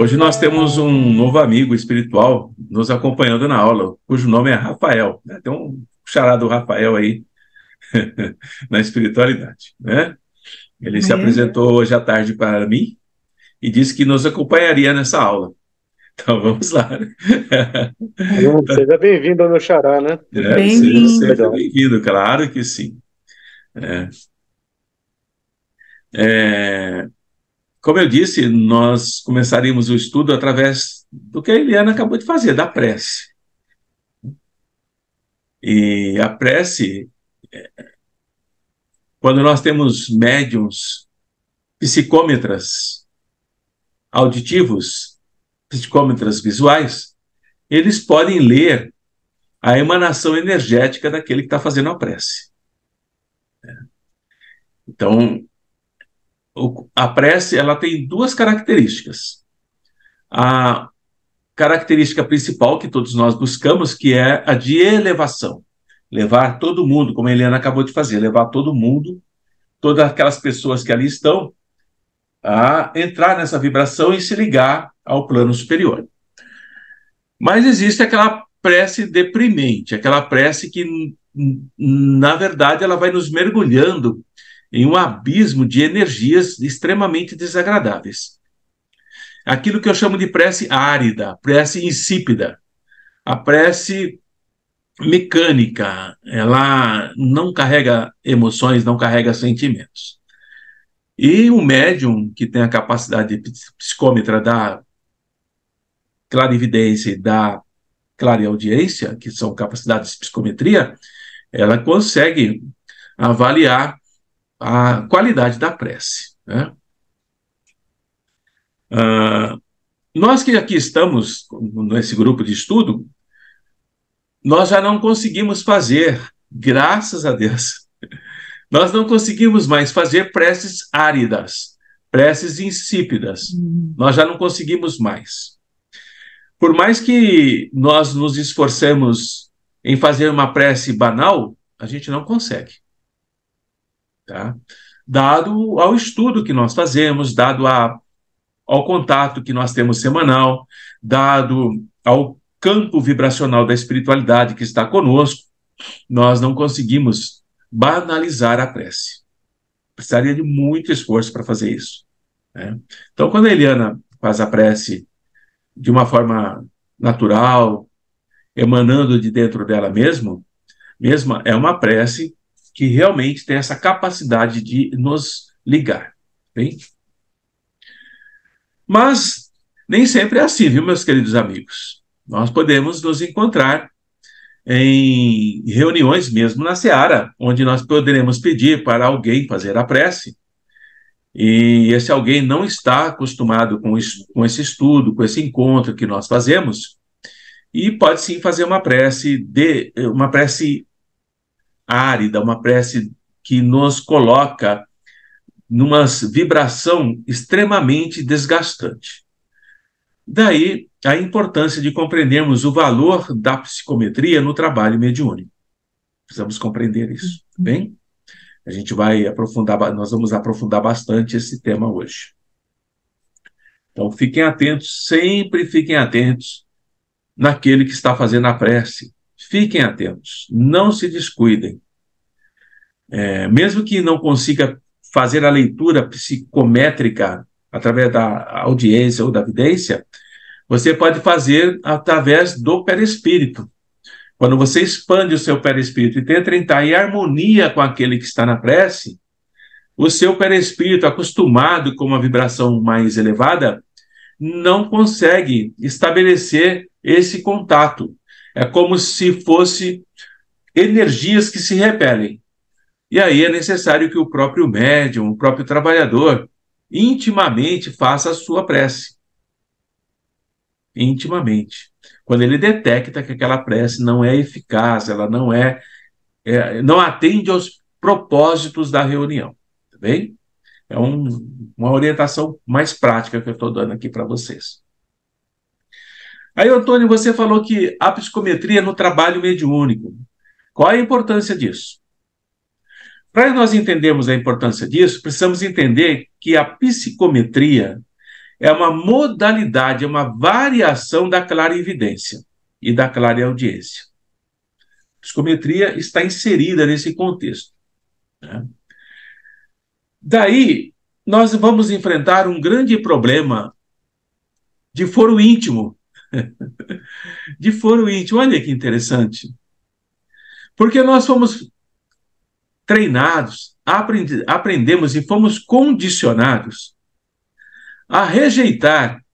Hoje nós temos um novo amigo espiritual nos acompanhando na aula, cujo nome é Rafael, né? Tem um chará do Rafael aí na espiritualidade, né? Ele se É. apresentou hoje à tarde para mim e disse que nos acompanharia nessa aula. Então vamos lá, né? Seja bem-vindo ao meu xará, né? Seja Muito Bem-vindo. sempre legal. bem-vindo, claro que sim. É, é, como eu disse, nós começaríamos o estudo através do que a Eliana acabou de fazer, da prece. E a prece, quando nós temos médiums, psicômetras auditivos, psicômetras visuais, eles podem ler a emanação energética daquele que está fazendo a prece. Então, a prece ela tem duas características. A característica principal que todos nós buscamos, que é a de elevação. Levar todo mundo, como a Helena acabou de fazer, levar todo mundo, todas aquelas pessoas que ali estão, a entrar nessa vibração e se ligar ao plano superior. Mas existe aquela prece deprimente, aquela prece que, na verdade, ela vai nos mergulhando em um abismo de energias extremamente desagradáveis. Aquilo que eu chamo de prece árida, prece insípida, a prece mecânica, ela não carrega emoções, não carrega sentimentos. E o médium, que tem a capacidade psicômetra da clarividência e da clareaudiência, que são capacidades de psicometria, ela consegue avaliar a qualidade da prece, né? Nós que aqui estamos nesse grupo de estudo, nós já não conseguimos fazer, graças a Deus, nós não conseguimos mais fazer preces áridas, preces insípidas. Nós já não conseguimos mais. Por mais que nós nos esforcemos em fazer uma prece banal, a gente não consegue. Tá? Dado ao estudo que nós fazemos, dado ao contato que nós temos semanal, dado ao campo vibracional da espiritualidade que está conosco, nós não conseguimos banalizar a prece. Precisaria de muito esforço para fazer isso, né? Então, quando a Eliana faz a prece de uma forma natural, emanando de dentro dela mesma, é uma prece que realmente tem essa capacidade de nos ligar, bem? Mas nem sempre é assim, viu, meus queridos amigos? Nós podemos nos encontrar em reuniões mesmo na seara, onde nós poderemos pedir para alguém fazer a prece, e esse alguém não está acostumado com esse estudo, com esse encontro que nós fazemos, e pode sim fazer uma prece árida, uma prece que nos coloca numa vibração extremamente desgastante. Daí a importância de compreendermos o valor da psicometria no trabalho mediúnico. Precisamos compreender isso, bem? A gente vai aprofundar, nós vamos aprofundar bastante esse tema hoje. Então fiquem atentos, sempre fiquem atentos naquele que está fazendo a prece. Fiquem atentos, não se descuidem. Mesmo que não consiga fazer a leitura psicométrica através da audiência ou da vidência, você pode fazer através do perispírito. Quando você expande o seu perispírito e tenta entrar em harmonia com aquele que está na prece, o seu perispírito, acostumado com uma vibração mais elevada, não consegue estabelecer esse contato. É como se fosse energias que se repelem. E aí é necessário que o próprio médium, o próprio trabalhador, intimamente faça a sua prece. Intimamente. Quando ele detecta que aquela prece não é eficaz, ela não atende aos propósitos da reunião. Tá bem? É uma orientação mais prática que eu estou dando aqui para vocês. Aí, Antônio, você falou que a psicometria no trabalho mediúnico. Qual é a importância disso? Para nós entendermos a importância disso, precisamos entender que a psicometria é uma modalidade, é uma variação da clarividência e da clareaudiência. Psicometria está inserida nesse contexto, né? Daí, nós vamos enfrentar um grande problema de foro íntimo. De foro íntimo, olha que interessante. Porque nós fomos treinados, aprendemos e fomos condicionados a rejeitar,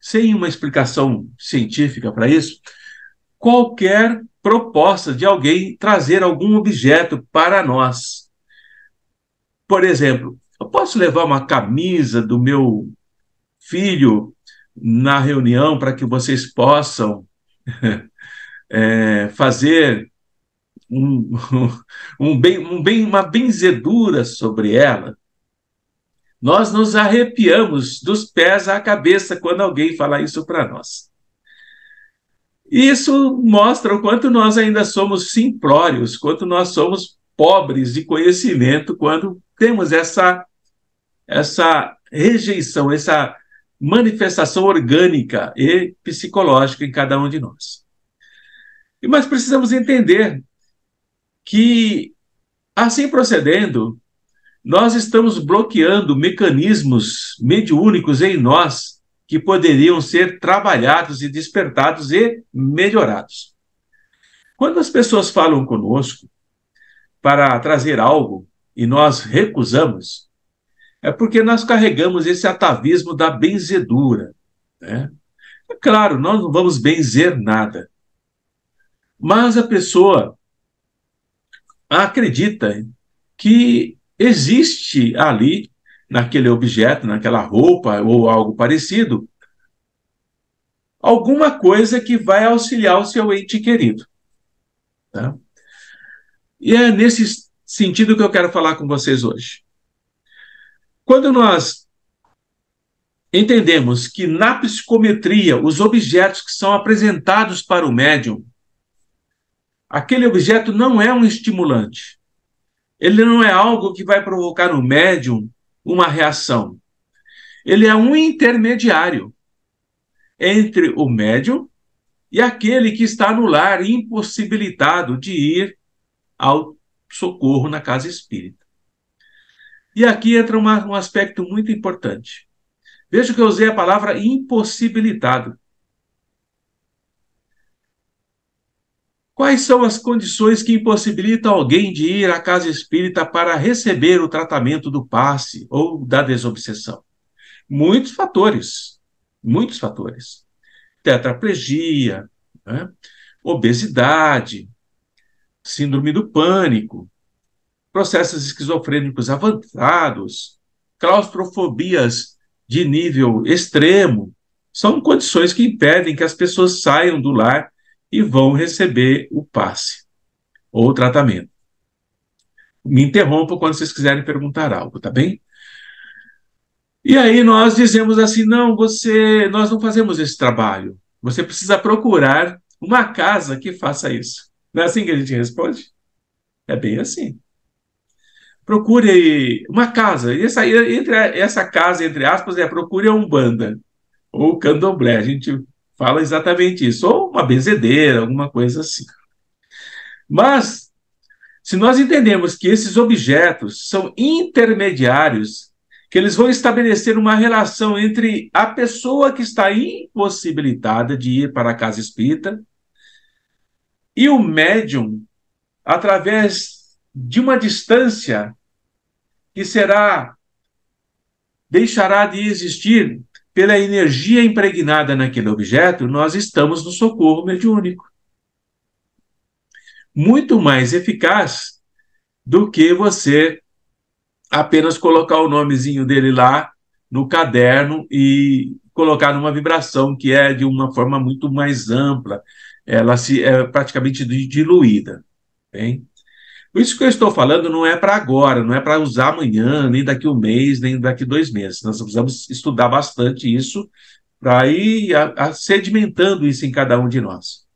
sem uma explicação científica para isso, qualquer proposta de alguém trazer algum objeto para nós. Por exemplo, eu posso levar uma camisa do meu filho na reunião para que vocês possam fazer uma benzedura sobre ela. Nós nos arrepiamos dos pés à cabeça quando alguém fala isso para nós. Isso mostra o quanto nós ainda somos simplórios, quanto nós somos pobres de conhecimento quando temos essa rejeição, essa manifestação orgânica e psicológica em cada um de nós. Mas precisamos entender que, assim procedendo, nós estamos bloqueando mecanismos mediúnicos em nós que poderiam ser trabalhados e despertados e melhorados. Quando as pessoas falam conosco para trazer algo e nós recusamos, é porque nós carregamos esse atavismo da benzedura, né? É claro, nós não vamos benzer nada, mas a pessoa acredita que existe ali, naquele objeto, naquela roupa ou algo parecido, alguma coisa que vai auxiliar o seu ente querido, tá? E é nesse sentido que eu quero falar com vocês hoje. Quando nós entendemos que na psicometria os objetos que são apresentados para o médium, aquele objeto não é um estimulante. Ele não é algo que vai provocar no médium uma reação. Ele é um intermediário entre o médium e aquele que está no lar, impossibilitado de ir ao socorro na casa espírita. E aqui entra um aspecto muito importante. Veja que eu usei a palavra impossibilitado. Quais são as condições que impossibilitam alguém de ir à casa espírita para receber o tratamento do passe ou da desobsessão? Muitos fatores. Muitos fatores. Tetraplegia, né? Obesidade, síndrome do pânico, processos esquizofrênicos avançados, claustrofobias de nível extremo, são condições que impedem que as pessoas saiam do lar e vão receber o passe ou o tratamento. Me interrompam quando vocês quiserem perguntar algo, tá bem? E aí nós dizemos assim, não, nós não fazemos esse trabalho. Você precisa procurar uma casa que faça isso. Não é assim que a gente responde? É bem assim. Procure uma casa. E essa casa, entre aspas, procure a Umbanda ou o Candomblé. A gente fala exatamente isso. Ou uma benzedeira, alguma coisa assim. Mas, se nós entendemos que esses objetos são intermediários, que eles vão estabelecer uma relação entre a pessoa que está impossibilitada de ir para a casa espírita e o médium, através de uma distância que deixará de existir pela energia impregnada naquele objeto, nós estamos no socorro mediúnico. Muito mais eficaz do que você apenas colocar o nomezinho dele lá no caderno e colocar numa vibração que é de uma forma muito mais ampla, ela é praticamente diluída. Bem? Isso que eu estou falando não é para agora, não é para usar amanhã, nem daqui 1 mês, nem daqui 2 meses. Nós precisamos estudar bastante isso para ir sedimentando isso em cada um de nós.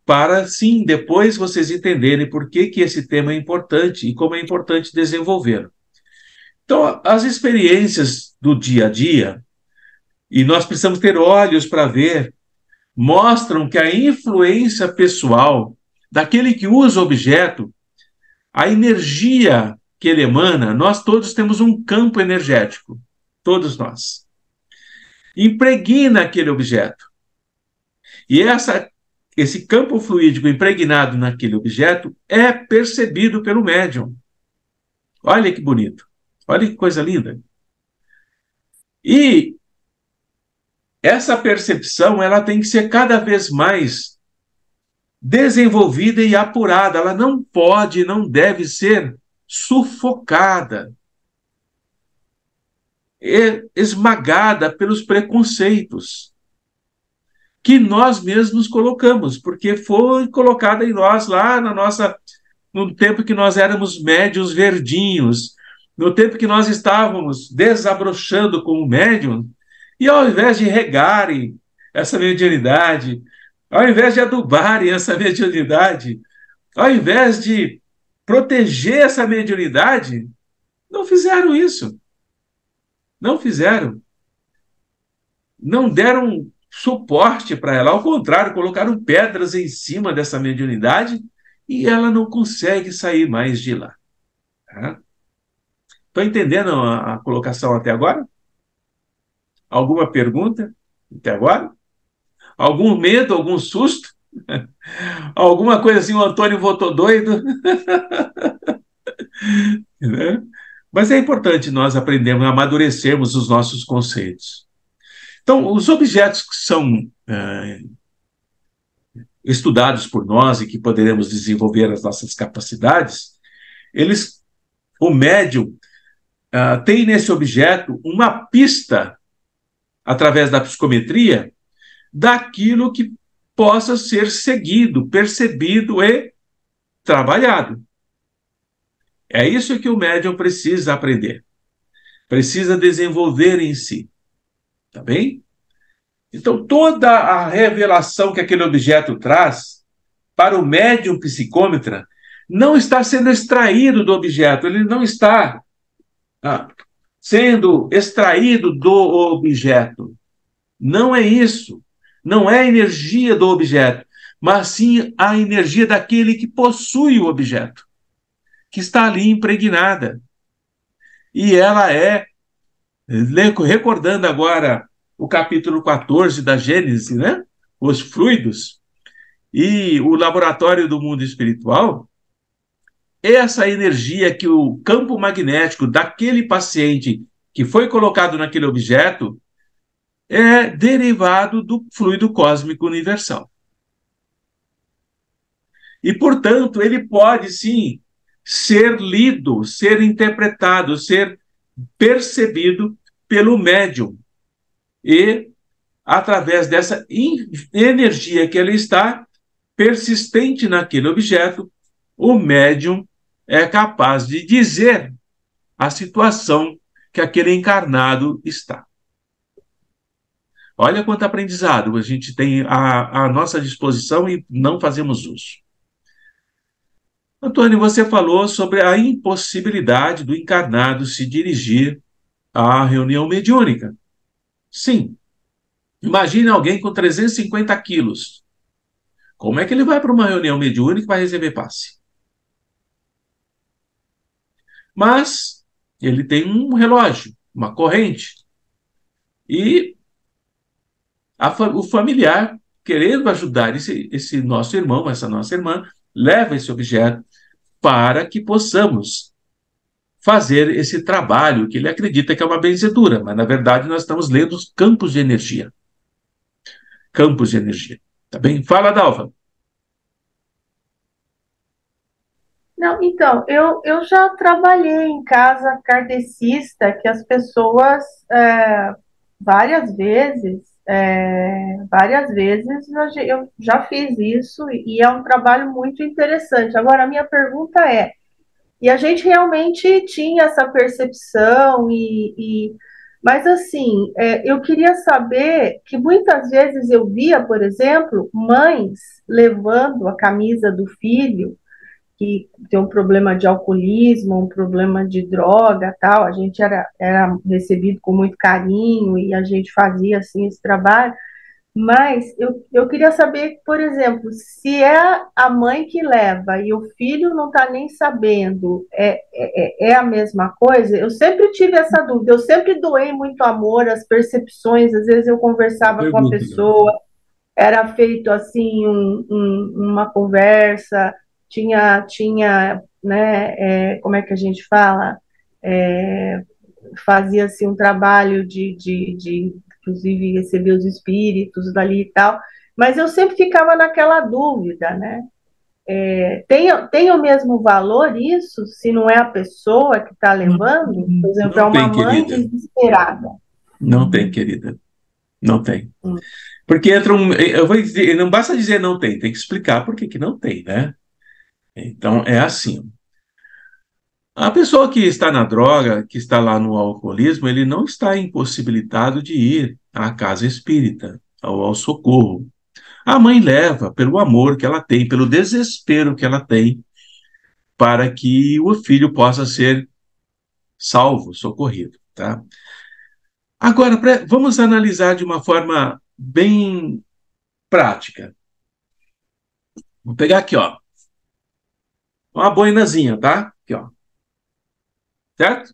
Para, sim, depois vocês entenderem por que esse tema é importante e como é importante desenvolvê-lo. Então, as experiências do dia a dia, e nós precisamos ter olhos para ver, mostram que a influência pessoal daquele que usa o objeto, a energia que ele emana, nós todos temos um campo energético, todos nós. Impregna aquele objeto. E esse campo fluídico impregnado naquele objeto é percebido pelo médium. Olha que bonito. Olha que coisa linda. E essa percepção ela tem que ser cada vez mais desenvolvida e apurada. Ela não pode, não deve ser sufocada, esmagada pelos preconceitos que nós mesmos colocamos, porque foi colocada em nós lá no tempo que nós éramos médios verdinhos, no tempo que nós estávamos desabrochando como médium, e ao invés de regarem essa mediunidade, ao invés de adubarem essa mediunidade, ao invés de proteger essa mediunidade, não fizeram isso. Não fizeram. Não deram suporte para ela. Ao contrário, colocaram pedras em cima dessa mediunidade e ela não consegue sair mais de lá. Estão entendendo a colocação até agora? Alguma pergunta até agora? Algum medo, algum susto? Alguma coisa assim, o Antônio votou doido? Né? Mas é importante nós aprendermos, amadurecermos os nossos conceitos. Então, os objetos que são estudados por nós e que poderemos desenvolver as nossas capacidades, o médium tem nesse objeto uma pista, através da psicometria, daquilo que possa ser seguido, percebido e trabalhado. É isso que o médium precisa aprender, precisa desenvolver em si. Tá bem? Então, toda a revelação que aquele objeto traz para o médium psicômetra não está sendo extraído do objeto, ele não está sendo extraído do objeto. Não é isso. Não é a energia do objeto, mas sim a energia daquele que possui o objeto, que está ali impregnada. E ela recordando agora o capítulo 14 da Gênesis, né? Os fluidos, e o laboratório do mundo espiritual, essa energia que o campo magnético daquele paciente que foi colocado naquele objeto é derivado do fluido cósmico universal. E, portanto, ele pode, sim, ser lido, ser interpretado, ser percebido pelo médium. E, através dessa energia que ele está persistente naquele objeto, o médium é capaz de dizer a situação que aquele encarnado está. Olha quanto aprendizado a gente tem à nossa disposição e não fazemos uso. Antônio, você falou sobre a impossibilidade do encarnado se dirigir à reunião mediúnica. Sim. Imagine alguém com 350 quilos. Como é que ele vai para uma reunião mediúnica e vai receber passe? Mas ele tem um relógio, uma corrente. E o familiar, querendo ajudar esse nosso irmão, essa nossa irmã, leva esse objeto para que possamos fazer esse trabalho que ele acredita que é uma benzedura, mas, na verdade, nós estamos lendo os campos de energia. Campos de energia. Tá bem? Fala, Dalva. Não, então, eu já trabalhei em casa kardecista, que as pessoas, várias vezes eu já fiz isso e é um trabalho muito interessante. Agora, a minha pergunta é, e a gente realmente tinha essa percepção, mas assim, eu queria saber que muitas vezes eu via, por exemplo, mães levando a camisa do filho que tem um problema de alcoolismo, um problema de droga, tal. A gente era recebido com muito carinho e a gente fazia assim esse trabalho. Mas eu queria saber, por exemplo, se é a mãe que leva e o filho não está nem sabendo, é a mesma coisa? Eu sempre tive essa dúvida, eu sempre doei muito amor, as percepções, às vezes eu conversava com a Pergunta, pessoa, era feito assim uma conversa, tinha né, como é que a gente fala? É, fazia-se um trabalho inclusive, receber os espíritos dali e tal, mas eu sempre ficava naquela dúvida, né? Tem o mesmo valor isso, se não é a pessoa que está levando? Por exemplo, é não uma tem, mãe querida. desesperada. Não tem, querida. Não tem. Hum. Porque entra eu vou dizer, não basta dizer não tem, tem que explicar por que que não tem, né? Então, é assim. A pessoa que está na droga, que está lá no alcoolismo, ele não está impossibilitado de ir à casa espírita, ao socorro. A mãe leva pelo amor que ela tem, pelo desespero que ela tem, para que o filho possa ser salvo, socorrido, tá? Agora, vamos analisar de uma forma bem prática. Vou pegar aqui, ó, uma boinazinha, tá? Aqui, ó, certo?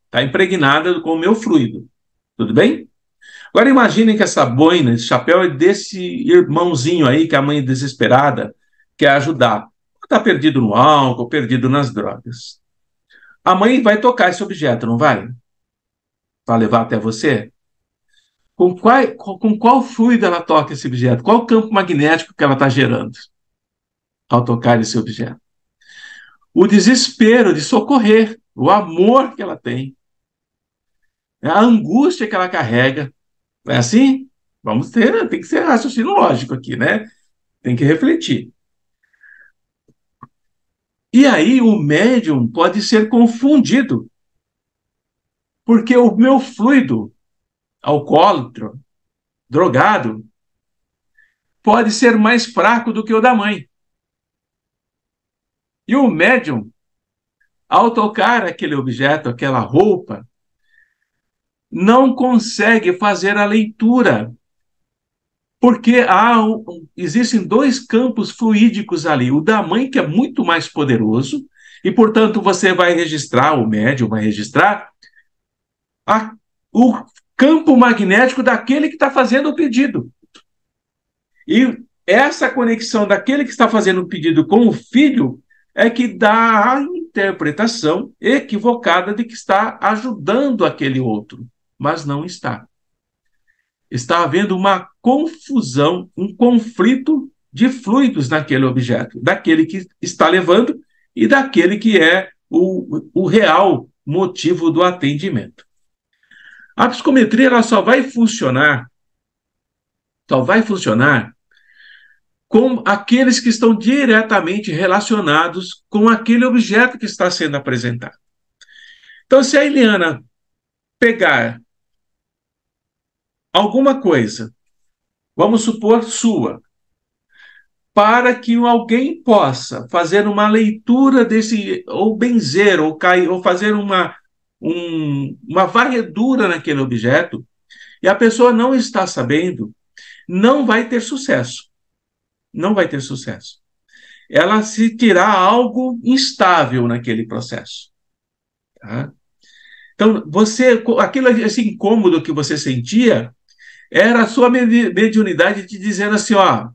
Está impregnada com o meu fluido, tudo bem? Agora imaginem que essa boina, esse chapéu é desse irmãozinho aí que a mãe desesperada quer ajudar. Está perdido no álcool, perdido nas drogas. A mãe vai tocar esse objeto, não vai? Para levar até você? Com qual fluido ela toca esse objeto? Qual o campo magnético que ela está gerando ao tocar esse objeto? O desespero de socorrer, o amor que ela tem, a angústia que ela carrega. Não é assim? Vamos ter, né? Tem que ser raciocínio lógico aqui, né? Tem que refletir. E aí o médium pode ser confundido, porque o meu fluido alcoólatra, drogado, pode ser mais fraco do que o da mãe. E o médium, ao tocar aquele objeto, aquela roupa, não consegue fazer a leitura, porque existem dois campos fluídicos ali. O da mãe, que é muito mais poderoso, e, portanto, você vai registrar, o médium vai registrar, a, o campo magnético daquele que está fazendo o pedido. E essa conexão daquele que está fazendo o pedido com o filho é que dá a interpretação equivocada de que está ajudando aquele outro, mas não está. Está havendo uma confusão, um conflito de fluidos naquele objeto, daquele que está levando e daquele que é o real motivo do atendimento. A psicometria ela só vai funcionar com aqueles que estão diretamente relacionados com aquele objeto que está sendo apresentado. Então, se a Eliana pegar alguma coisa, vamos supor sua, para que alguém possa fazer uma leitura desse, ou benzer, ou cair, ou fazer uma varredura naquele objeto, e a pessoa não está sabendo, não vai ter sucesso. Não vai ter sucesso. Ela se terá algo instável naquele processo. Tá? Então, esse incômodo que você sentia era a sua mediunidade te dizendo assim, ó,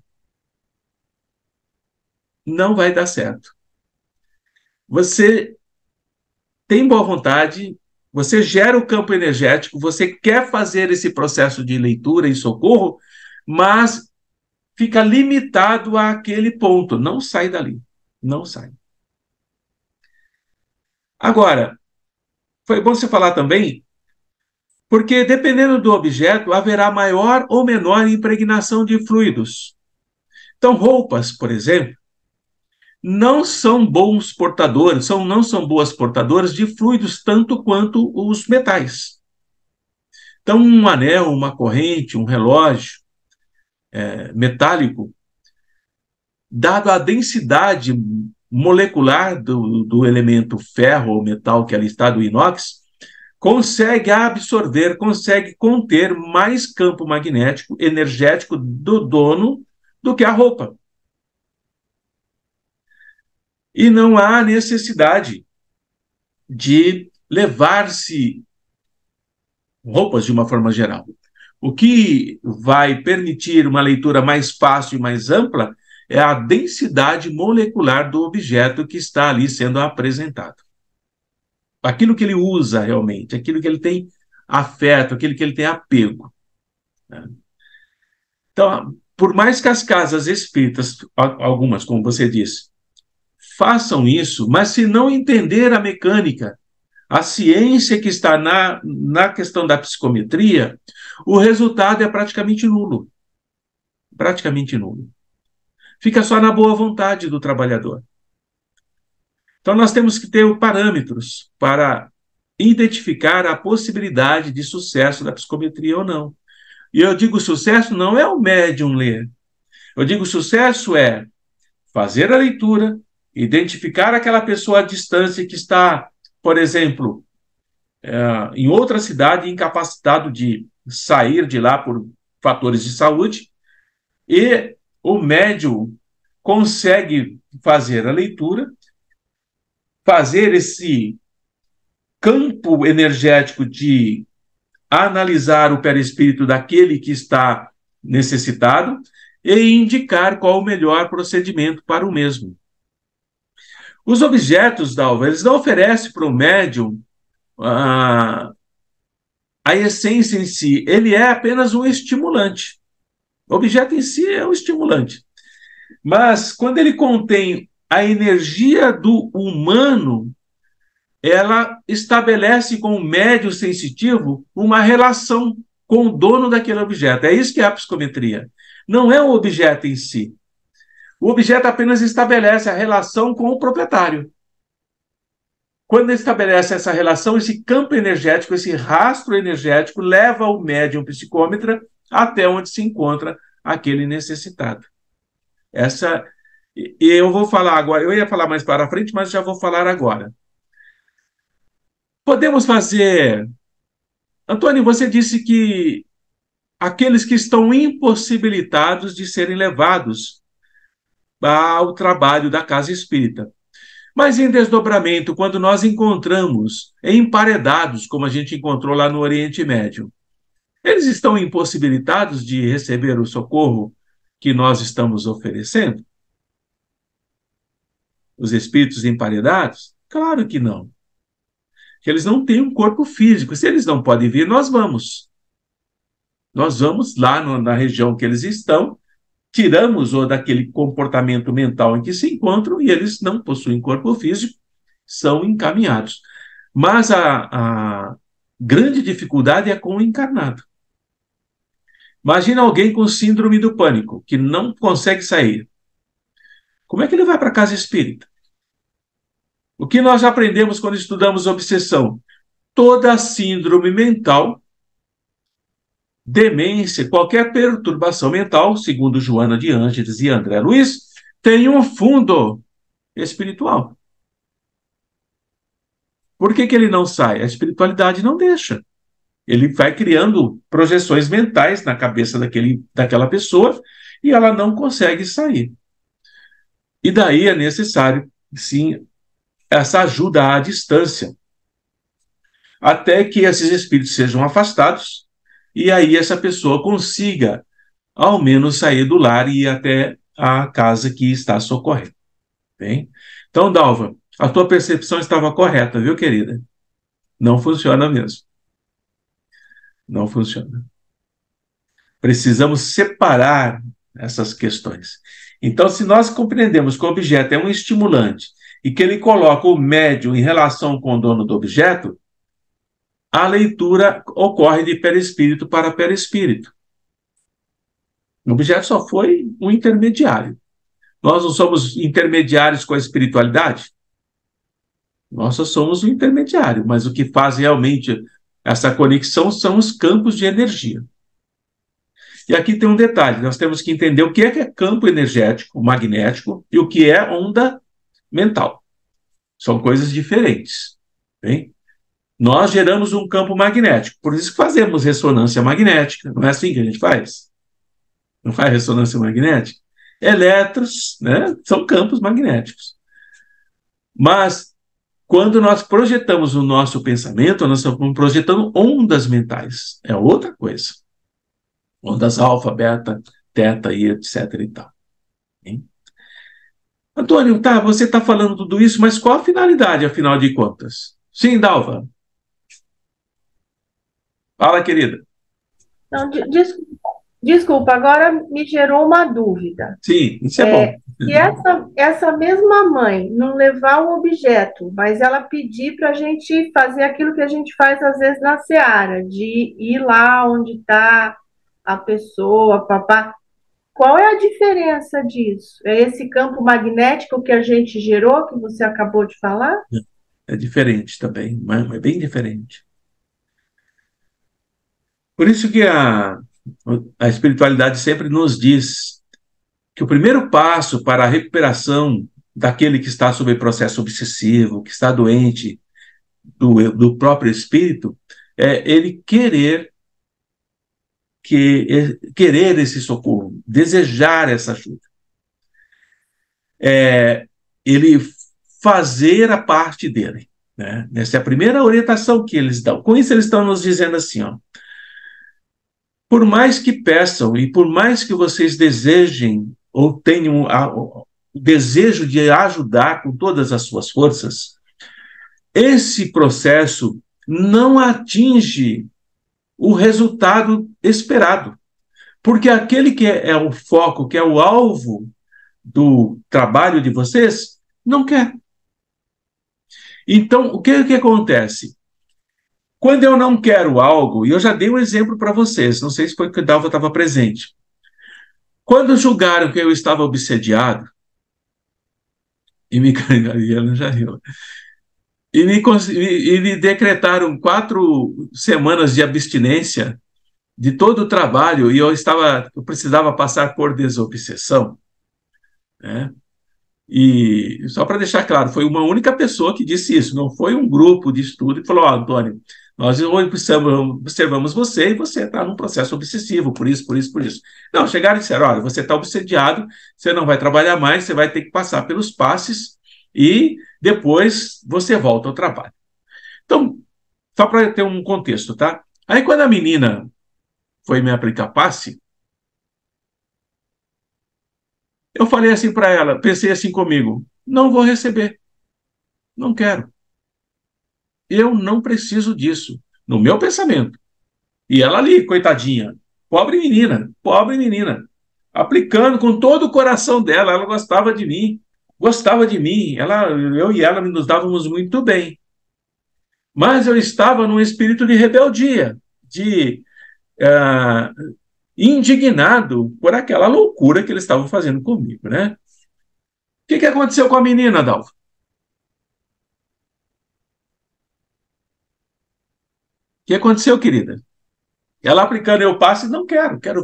não vai dar certo. Você tem boa vontade, você gera o campo energético, você quer fazer esse processo de leitura e socorro, mas fica limitado àquele ponto, não sai dali, não sai. Agora, foi bom você falar também, porque dependendo do objeto, haverá maior ou menor impregnação de fluidos. Então, roupas, por exemplo, não são bons portadores, não são boas portadoras de fluidos tanto quanto os metais. Então, um anel, uma corrente, um relógio metálico, dado a densidade molecular do elemento ferro ou metal que ali está, do inox, consegue absorver, consegue conter mais campo magnético, energético do dono do que a roupa. E não há necessidade de levar-se roupas de uma forma geral. O que vai permitir uma leitura mais fácil e mais ampla é a densidade molecular do objeto que está ali sendo apresentado. Aquilo que ele usa realmente, aquilo que ele tem afeto, aquilo que ele tem apego. Então, por mais que as casas espíritas, algumas, como você disse, façam isso, mas se não entender a mecânica, a ciência que está na questão da psicometria, o resultado é praticamente nulo. Praticamente nulo. Fica só na boa vontade do trabalhador. Então, nós temos que ter parâmetros para identificar a possibilidade de sucesso da psicometria ou não. E eu digo sucesso não é o médium ler. Eu digo sucesso é fazer a leitura, identificar aquela pessoa à distância que está, por exemplo, em outra cidade, incapacitado de sair de lá por fatores de saúde, e o médium consegue fazer a leitura, fazer esse campo energético de analisar o perispírito daquele que está necessitado e indicar qual o melhor procedimento para o mesmo. Os objetos, Dalva, eles não oferecem para o médium a essência em si, ele é apenas um estimulante. O objeto em si é um estimulante. Mas, quando ele contém a energia do humano, ela estabelece com o médium sensitivo uma relação com o dono daquele objeto. É isso que é a psicometria. Não é o objeto em si. O objeto apenas estabelece a relação com o proprietário. Quando ele estabelece essa relação, esse campo energético, esse rastro energético, leva o médium psicômetra até onde se encontra aquele necessitado. E eu vou falar agora, eu ia falar mais para frente, mas já vou falar agora. Podemos fazer... Antônio, você disse que aqueles que estão impossibilitados de serem levados ao trabalho da casa espírita. Mas em desdobramento, quando nós encontramos emparedados, como a gente encontrou lá no Oriente Médio, eles estão impossibilitados de receber o socorro que nós estamos oferecendo? Os espíritos emparedados? Claro que não. Que eles não têm um corpo físico. Se eles não podem vir, nós vamos. Nós vamos lá na região que eles estão, tiramos-o daquele comportamento mental em que se encontram e eles não possuem corpo físico, são encaminhados. Mas a grande dificuldade é com o encarnado. Imagina alguém com síndrome do pânico, que não consegue sair. Como é que ele vai para a casa espírita? O que nós aprendemos quando estudamos obsessão? Toda síndrome mental, demência, qualquer perturbação mental, segundo Joana de Ângeles e André Luiz, tem um fundo espiritual. Por que ele não sai? A espiritualidade não deixa. Ele vai criando projeções mentais na cabeça daquela pessoa e ela não consegue sair. E daí é necessário, sim, essa ajuda à distância, até que esses espíritos sejam afastados e aí essa pessoa consiga, ao menos, sair do lar e ir até a casa que está socorrendo. Bem? Então, Dalva, a tua percepção estava correta, viu, querida? Não funciona mesmo. Não funciona. Precisamos separar essas questões. Então, se nós compreendemos que o objeto é um estimulante e que ele coloca o médium em relação com o dono do objeto, a leitura ocorre de perispírito para perispírito. O objeto só foi um intermediário. Nós não somos intermediários com a espiritualidade? Nós só somos um intermediário, mas o que faz realmente essa conexão são os campos de energia. E aqui tem um detalhe, nós temos que entender o que é campo energético, magnético, e o que é onda mental. São coisas diferentes. Bem? Nós geramos um campo magnético, por isso que fazemos ressonância magnética. Não é assim que a gente faz? Não faz ressonância magnética? Elétrons, né, são campos magnéticos. Mas, quando nós projetamos o nosso pensamento, nós estamos projetando ondas mentais. É outra coisa. Ondas alfa, beta, teta e etc. e tal. Hein? Antônio, tá, você está falando tudo isso, mas qual a finalidade, afinal de contas? Sim, Dalva. Fala, querida. Não, desculpa, agora me gerou uma dúvida. Sim, isso é bom. Se essa mesma mãe não levar o objeto, mas ela pedir para a gente fazer aquilo que a gente faz às vezes na seara, de ir lá onde está a pessoa, papá, qual é a diferença disso? É esse campo magnético que a gente gerou, que você acabou de falar? É diferente também, mas é bem diferente. Por isso que a espiritualidade sempre nos diz que o primeiro passo para a recuperação daquele que está sob processo obsessivo, que está doente do próprio espírito, é ele querer esse socorro, desejar essa ajuda. Ele fazer a parte dele. Né? Essa é a primeira orientação que eles dão. Com isso, eles estão nos dizendo assim, ó, por mais que peçam e por mais que vocês desejem ou tenham o desejo de ajudar com todas as suas forças, esse processo não atinge o resultado esperado. Porque aquele que é o foco, que é o alvo do trabalho de vocês, não quer. Então, o que acontece? Quando eu não quero algo, e eu já dei um exemplo para vocês, não sei se foi que o Dalva estava presente. Quando julgaram que eu estava obsediado, e ela já riu, e me decretaram 4 semanas de abstinência de todo o trabalho, e eu precisava passar por desobsessão, né? E só para deixar claro, foi uma única pessoa que disse isso, não foi um grupo de estudo que falou, Antônio, nós observamos você e você está num processo obsessivo, por isso, por isso, por isso. Não, chegaram e disseram, olha, você está obsediado, você não vai trabalhar mais, você vai ter que passar pelos passes e depois você volta ao trabalho. Então, só para ter um contexto, tá? Aí quando a menina foi me aplicar passe, eu falei assim para ela, pensei assim comigo, não vou receber, não quero. Eu não preciso disso, no meu pensamento. E ela ali, coitadinha, pobre menina, aplicando com todo o coração dela, ela gostava de mim, eu e ela nos dávamos muito bem. Mas eu estava num espírito de rebeldia, de indignado por aquela loucura que eles estavam fazendo comigo, né? O que aconteceu com a menina, Dalva? O que aconteceu, querida? Ela aplicando eu passe, não quero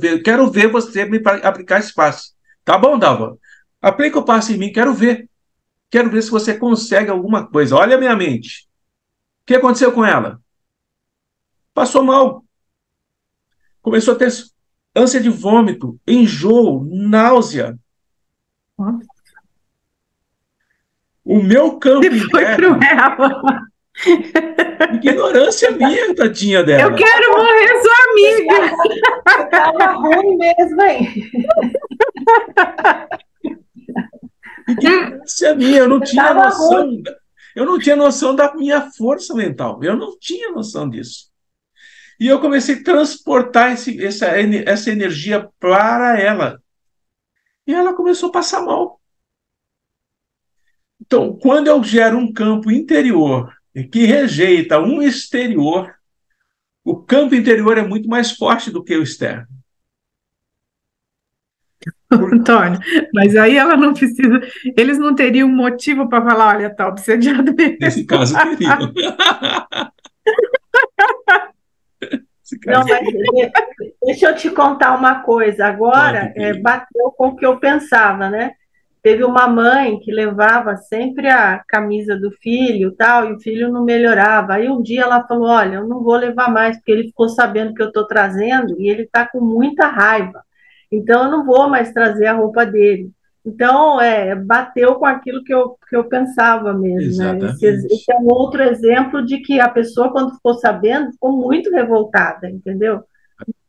ver você me aplicar esse passe. Tá bom, Dalva? Aplica o passe em mim, quero ver se você consegue alguma coisa. Olha a minha mente. O que aconteceu com ela? Passou mal. Começou a ter ânsia de vômito, enjoo, náusea. O meu campo interno... Ignorância minha, tadinha dela. Eu quero morrer sua amiga. Você tava ruim mesmo, hein? Ignorância minha, eu não tinha noção. Eu não tinha noção da minha força mental. Eu não tinha noção disso. E eu comecei a transportar essa energia para ela. E ela começou a passar mal. Então, quando eu gero um campo interior que rejeita um exterior, o campo interior é muito mais forte do que o externo. Antônio, mas aí ela não precisa, eles não teriam motivo para falar, olha, tá obsediado mesmo. Nesse caso, teriam. Não, mas deixa eu te contar uma coisa. Agora, bateu com o que eu pensava, né? Teve uma mãe que levava sempre a camisa do filho, tal, e o filho não melhorava. Aí um dia ela falou: olha, eu não vou levar mais, porque ele ficou sabendo que eu estou trazendo e ele está com muita raiva. Então eu não vou mais trazer a roupa dele. Então, bateu com aquilo que eu pensava mesmo, né? Esse Exatamente. é um outro exemplo de que a pessoa, quando ficou sabendo, ficou muito revoltada, entendeu?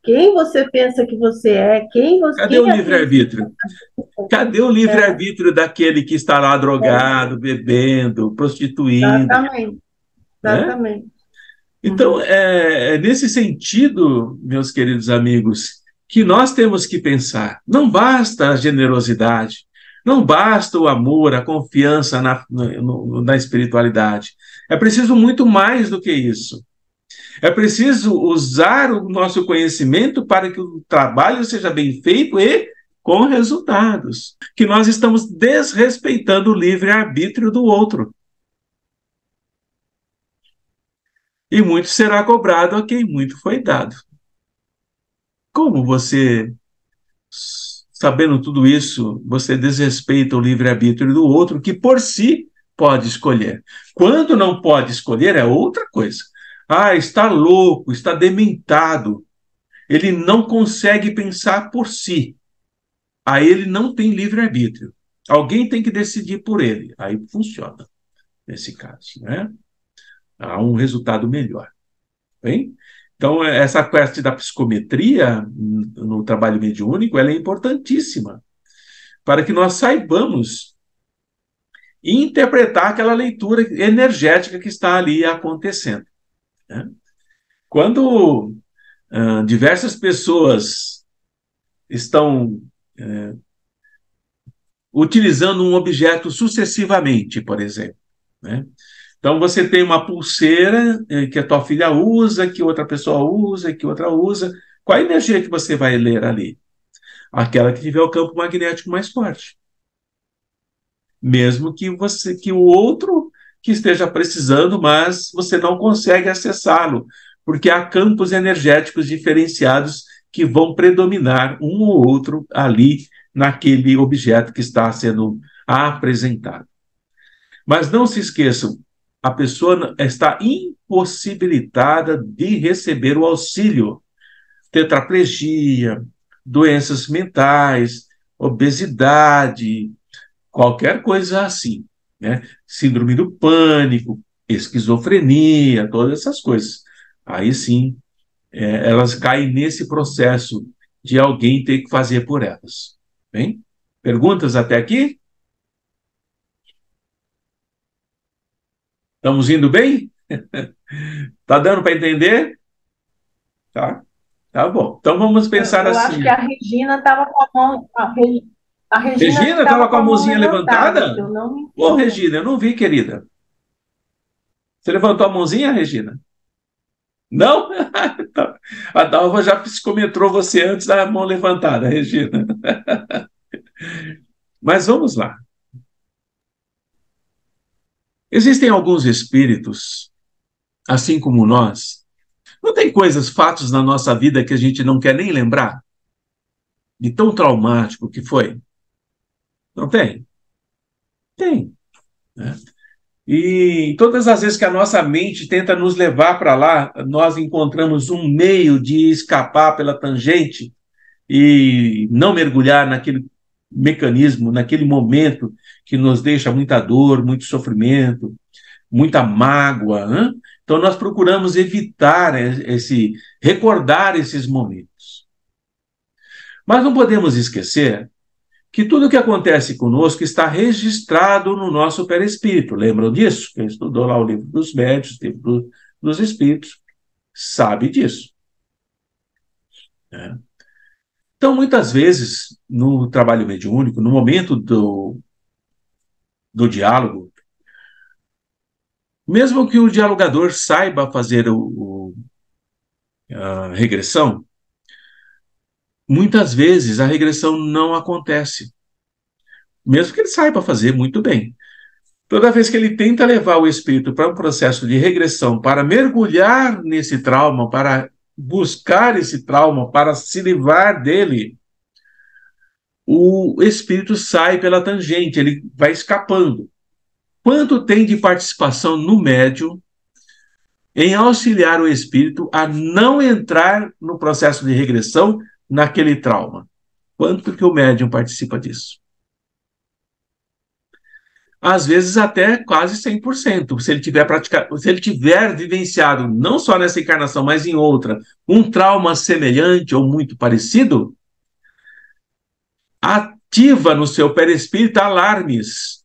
Quem você pensa que você é? Cadê o Quem acredita? livre-arbítrio? Cadê o livre-arbítrio daquele que está lá drogado, bebendo, prostituindo, Exatamente, né? exatamente. Então, Uhum. é nesse sentido, meus queridos amigos, que nós temos que pensar. Não basta a generosidade, não basta o amor, a confiança na espiritualidade. É preciso muito mais do que isso. É preciso usar o nosso conhecimento para que o trabalho seja bem feito e com resultados. Que nós estamos desrespeitando o livre-arbítrio do outro. E muito será cobrado a quem muito foi dado. Como você, sabendo tudo isso, você desrespeita o livre-arbítrio do outro, que por si pode escolher? Quando não pode escolher, é outra coisa. Ah, está louco, está dementado. Ele não consegue pensar por si. Aí ele não tem livre-arbítrio. Alguém tem que decidir por ele. Aí funciona, nesse caso, né? Há um resultado melhor. Bem? Então, essa parte da psicometria no trabalho mediúnico, ela é importantíssima para que nós saibamos interpretar aquela leitura energética que está ali acontecendo, né? Quando diversas pessoas estão utilizando um objeto sucessivamente, por exemplo, né? Então, você tem uma pulseira que a tua filha usa, que outra pessoa usa, que outra usa. Qual a energia que você vai ler ali? Aquela que tiver o campo magnético mais forte. Mesmo que o outro que esteja precisando, mas você não consegue acessá-lo, porque há campos energéticos diferenciados que vão predominar um ou outro ali naquele objeto que está sendo apresentado. Mas não se esqueçam, a pessoa está impossibilitada de receber o auxílio. Tetraplegia, doenças mentais, obesidade, qualquer coisa assim, né? Síndrome do pânico, esquizofrenia, todas essas coisas. Aí sim, elas caem nesse processo de alguém ter que fazer por elas. Bem? Perguntas até aqui? Estamos indo bem? Tá dando para entender? Tá? Tá bom. Então vamos pensar Eu acho que assim. a Regina estava com a mão. A Regina acho que Regina estava estava com com a a mão mãozinha levantada, se levantada? eu não me Ô, engano. Regina, eu não vi, querida. Você levantou a mãozinha, Regina? Não? A Dalva já psicometrou você antes da mão levantada, Regina. Mas vamos lá. Existem alguns espíritos, assim como nós. Não tem coisas, fatos na nossa vida que a gente não quer nem lembrar? De tão traumático que foi? Não tem? Tem, né? E todas as vezes que a nossa mente tenta nos levar para lá, nós encontramos um meio de escapar pela tangente e não mergulhar naquele mecanismo, naquele momento que nos deixa muita dor, muito sofrimento, muita mágoa, né? Então nós procuramos evitar recordar esses momentos. Mas não podemos esquecer que tudo o que acontece conosco está registrado no nosso perispírito. Lembram disso? Quem estudou lá o livro dos médiuns, o livro dos espíritos, sabe disso, né? Então, muitas vezes, no trabalho mediúnico, no momento do diálogo, mesmo que o dialogador saiba fazer a regressão, muitas vezes a regressão não acontece, mesmo que ele saiba fazer muito bem. Toda vez que ele tenta levar o espírito para um processo de regressão, para mergulhar nesse trauma, para buscar esse trauma, para se livrar dele, o espírito sai pela tangente, ele vai escapando. Quanto tem de participação no médium em auxiliar o espírito a não entrar no processo de regressão naquele trauma? Quanto que o médium participa disso? Às vezes até quase 100%, se ele tiver praticado, se ele tiver vivenciado, não só nessa encarnação, mas em outra, um trauma semelhante ou muito parecido, ativa no seu perispírito alarmes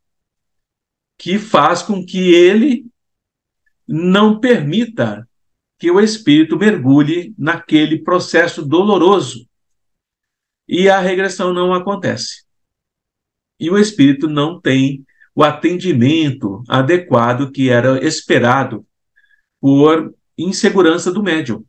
que faz com que ele não permita que o espírito mergulhe naquele processo doloroso e a regressão não acontece. E o espírito não tem o atendimento adequado que era esperado por insegurança do médium.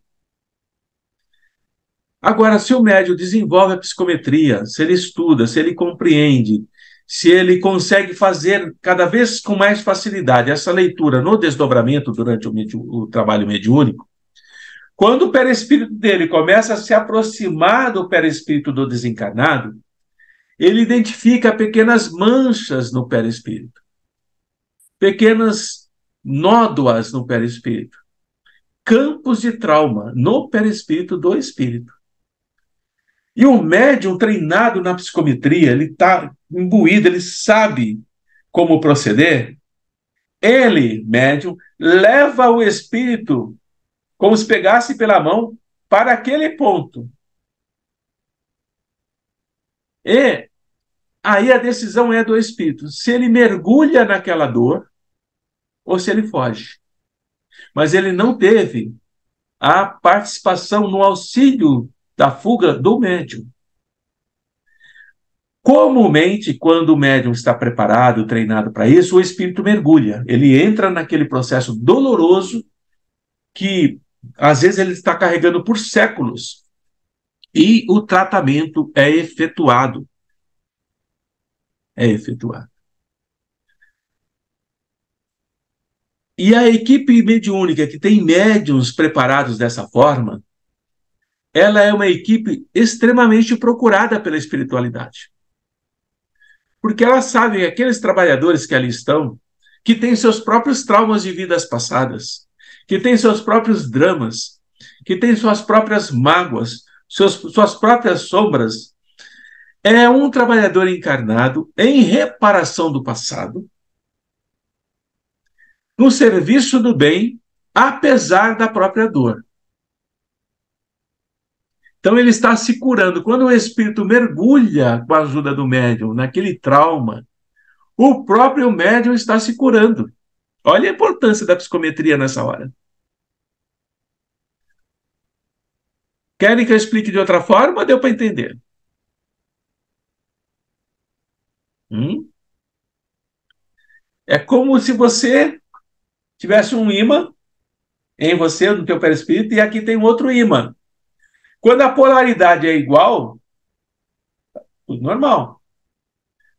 Agora, se o médium desenvolve a psicometria, se ele estuda, se ele compreende, se ele consegue fazer cada vez com mais facilidade essa leitura no desdobramento durante o trabalho mediúnico, quando o perispírito dele começa a se aproximar do perispírito do desencarnado, ele identifica pequenas manchas no perispírito, pequenas nódoas no perispírito, campos de trauma no perispírito do espírito. E o médium treinado na psicometria, ele está imbuído, ele sabe como proceder. Ele, médium, leva o espírito como se pegasse pela mão para aquele ponto. E aí a decisão é do espírito, se ele mergulha naquela dor ou se ele foge. Mas ele não teve a participação no auxílio da fuga do médium. Comumente, quando o médium está preparado, treinado para isso, o espírito mergulha. Ele entra naquele processo doloroso que, às vezes, ele está carregando por séculos. E o tratamento é efetuado. É efetuado. E a equipe mediúnica que tem médiuns preparados dessa forma, ela é uma equipe extremamente procurada pela espiritualidade. Porque ela sabe que aqueles trabalhadores que ali estão, que têm seus próprios traumas de vidas passadas, que têm seus próprios dramas, que têm suas próprias mágoas, suas próprias sombras, é um trabalhador encarnado em reparação do passado, no serviço do bem, apesar da própria dor. Então ele está se curando. Quando o espírito mergulha com a ajuda do médium naquele trauma, o próprio médium está se curando. Olha a importância da psicometria nessa hora. Querem que eu explique de outra forma? Deu para entender? É como se você tivesse um ímã em você, no teu perispírito, e aqui tem outro ímã. Quando a polaridade é igual, tudo normal.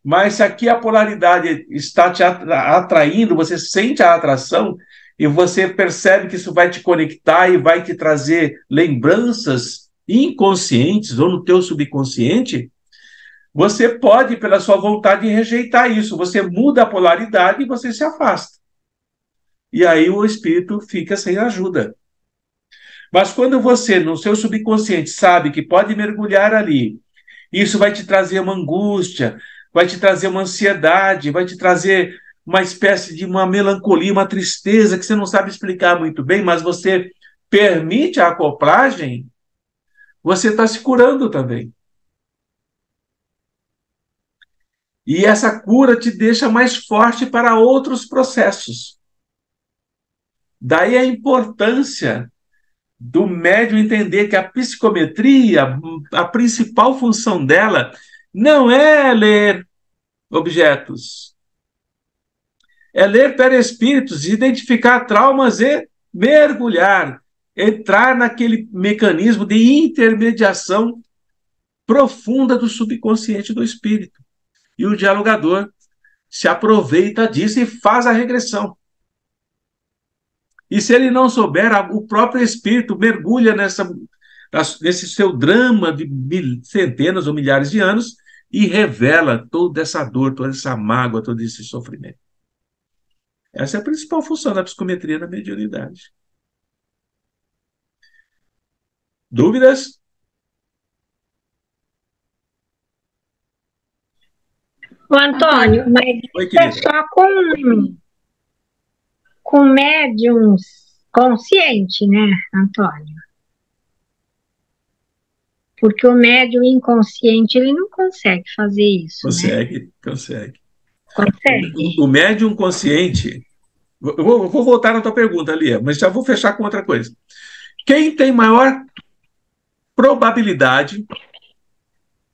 Mas se aqui a polaridade está te atraindo, você sente a atração e você percebe que isso vai te conectar e vai te trazer lembranças inconscientes ou no teu subconsciente, você pode, pela sua vontade, rejeitar isso. Você muda a polaridade e você se afasta. E aí o espírito fica sem ajuda. Mas quando você, no seu subconsciente, sabe que pode mergulhar ali, isso vai te trazer uma angústia, vai te trazer uma ansiedade, vai te trazer uma espécie de uma melancolia, uma tristeza que você não sabe explicar muito bem, mas você permite a acoplagem, você está se curando também. E essa cura te deixa mais forte para outros processos. Daí a importância do médium entender que a psicometria, a principal função dela, não é ler objetos, é ler perispíritos, identificar traumas e mergulhar, entrar naquele mecanismo de intermediação profunda do subconsciente do espírito. E o dialogador se aproveita disso e faz a regressão. E se ele não souber, o próprio espírito mergulha nesse seu drama de centenas ou milhares de anos e revela toda essa dor, toda essa mágoa, todo esse sofrimento. Essa é a principal função da psicometria na mediunidade. Dúvidas? Ô, Antônio, mas Oi, isso é querida. só com médiums consciente, né, Antônio? Porque o médium inconsciente, ele não consegue fazer isso, né? Consegue. Consegue? O médium consciente... Eu vou voltar na tua pergunta, Lia, mas já vou fechar com outra coisa. Quem tem maior probabilidade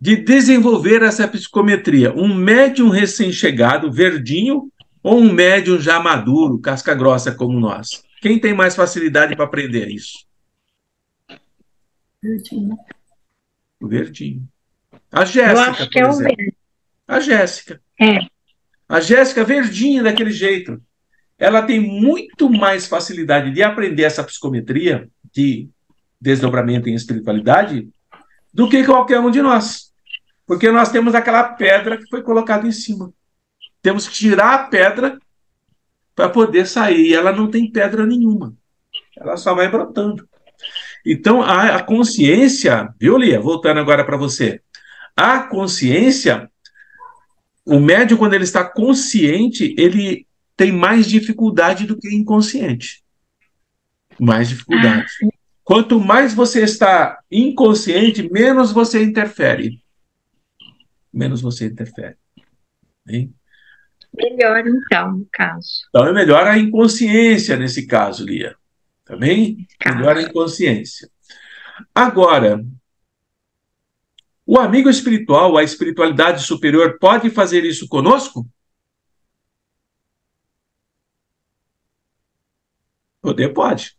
de desenvolver essa psicometria? Um médium recém-chegado, verdinho, ou um médium já maduro, casca grossa como nós? Quem tem mais facilidade para aprender isso? O verdinho. A Eu Jéssica, acho que por é o exemplo. mesmo. A Jéssica. É. A Jéssica verdinha daquele jeito. Ela tem muito mais facilidade de aprender essa psicometria de desdobramento em espiritualidade do que qualquer um de nós. Porque nós temos aquela pedra que foi colocada em cima. Temos que tirar a pedra para poder sair. E ela não tem pedra nenhuma. Ela só vai brotando. Então, a consciência, viu, Lia? Voltando agora para você. A consciência, o médium, quando ele está consciente, ele tem mais dificuldade do que inconsciente. Mais dificuldade. Quanto mais você está inconsciente, menos você interfere. Menos você interfere. Hein? Melhor, então, no caso. Então é melhor a inconsciência nesse caso, Lia. Tá bem? Melhor a inconsciência. Agora, o amigo espiritual, a espiritualidade superior, pode fazer isso conosco? Poder pode.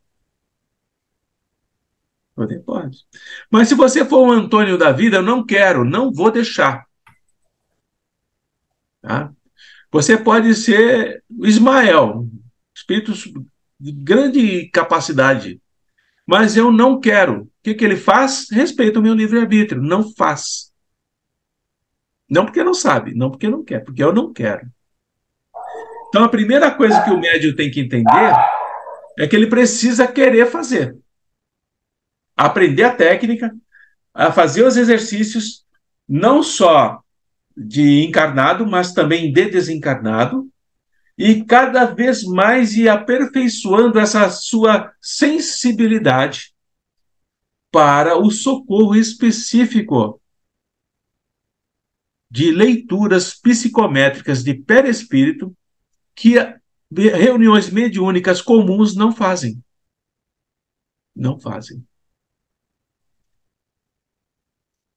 Poder pode. Mas se você for um Antônio da vida, eu não quero, não vou deixar. Tá? Você pode ser o Ismael, espírito de grande capacidade, mas eu não quero. O que ele faz? Respeita o meu livre-arbítrio. Não faz. Não porque não sabe, não porque não quer, porque eu não quero. Então, a primeira coisa que o médium tem que entender é que ele precisa querer fazer. Aprender a técnica, a fazer os exercícios, não só de encarnado, mas também de desencarnado, e cada vez mais ir aperfeiçoando essa sua sensibilidade para o socorro específico de leituras psicométricas de perispírito que reuniões mediúnicas comuns não fazem. Não fazem.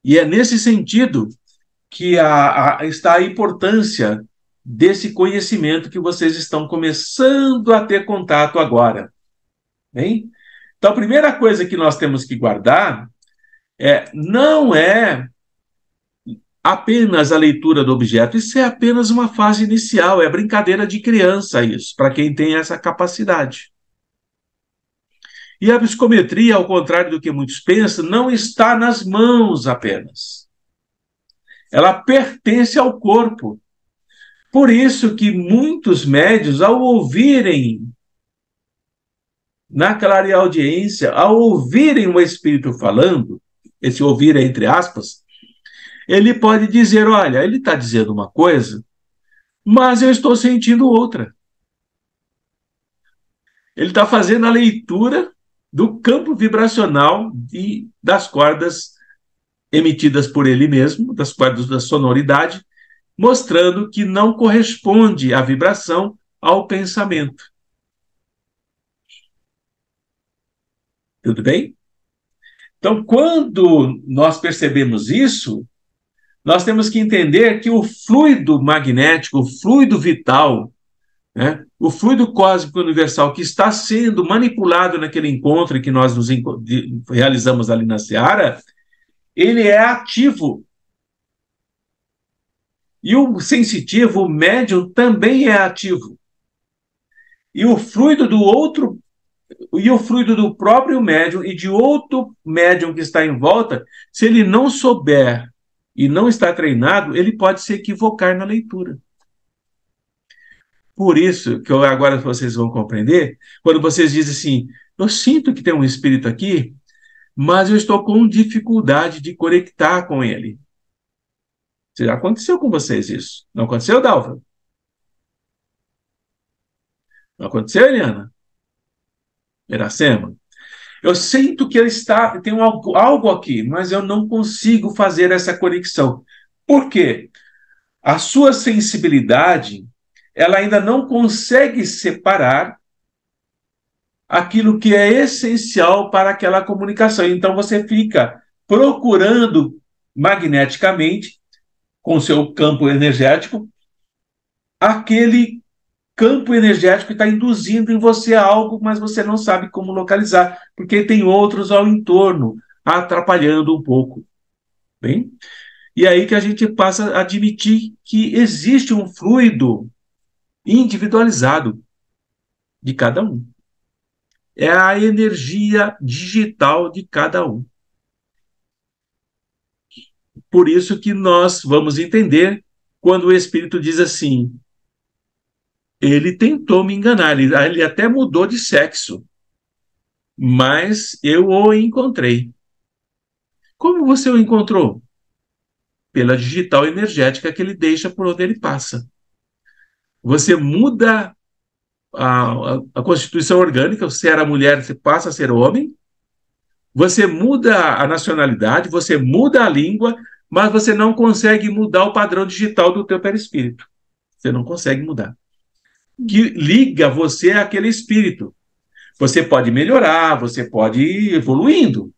E é nesse sentido que está a importância desse conhecimento que vocês estão começando a ter contato agora. Bem? Então, a primeira coisa que nós temos que guardar não é apenas a leitura do objeto, isso é apenas uma fase inicial, é brincadeira de criança isso, para quem tem essa capacidade. E a psicometria, ao contrário do que muitos pensam, não está nas mãos apenas. Ela pertence ao corpo. Por isso que muitos médiuns, ao ouvirem na clareaudiência, ao ouvirem o espírito falando, esse ouvir é entre aspas, ele pode dizer, olha, ele está dizendo uma coisa, mas eu estou sentindo outra. Ele está fazendo a leitura do campo vibracional das cordas emitidas por ele mesmo, das cordas da sonoridade, mostrando que não corresponde a vibração ao pensamento. Tudo bem? Então, quando nós percebemos isso, nós temos que entender que o fluido magnético, o fluido vital, né, o fluido cósmico universal que está sendo manipulado naquele encontro que nós realizamos ali na Seara, ele é ativo. E o sensitivo, o médium, também é ativo. E o fluido do próprio médium e de outro médium que está em volta, se ele não souber e não está treinado, ele pode se equivocar na leitura. Por isso que agora vocês vão compreender, quando vocês dizem assim, eu sinto que tem um espírito aqui, mas eu estou com dificuldade de conectar com ele. Já aconteceu com vocês isso? Não aconteceu, Dalva? Não aconteceu, Eliana? Iracema? Eu sinto que ele tem algo aqui, mas eu não consigo fazer essa conexão. Por quê? A sua sensibilidade, ela ainda não consegue separar aquilo que é essencial para aquela comunicação. Então, você fica procurando magneticamente, com o seu campo energético, aquele campo energético que está induzindo em você algo, mas você não sabe como localizar, porque tem outros ao entorno, atrapalhando um pouco. Bem? E aí que a gente passa a admitir que existe um fluido individualizado de cada um. É a energia digital de cada um. Por isso que nós vamos entender quando o Espírito diz assim, ele tentou me enganar, ele até mudou de sexo, mas eu o encontrei. Como você o encontrou? Pela digital energética que ele deixa por onde ele passa. Você muda a constituição orgânica, você era mulher, você passa a ser homem, você muda a nacionalidade, você muda a língua, mas você não consegue mudar o padrão digital do teu perispírito. Você não consegue mudar. Que liga você àquele espírito. Você pode melhorar, você pode ir evoluindo,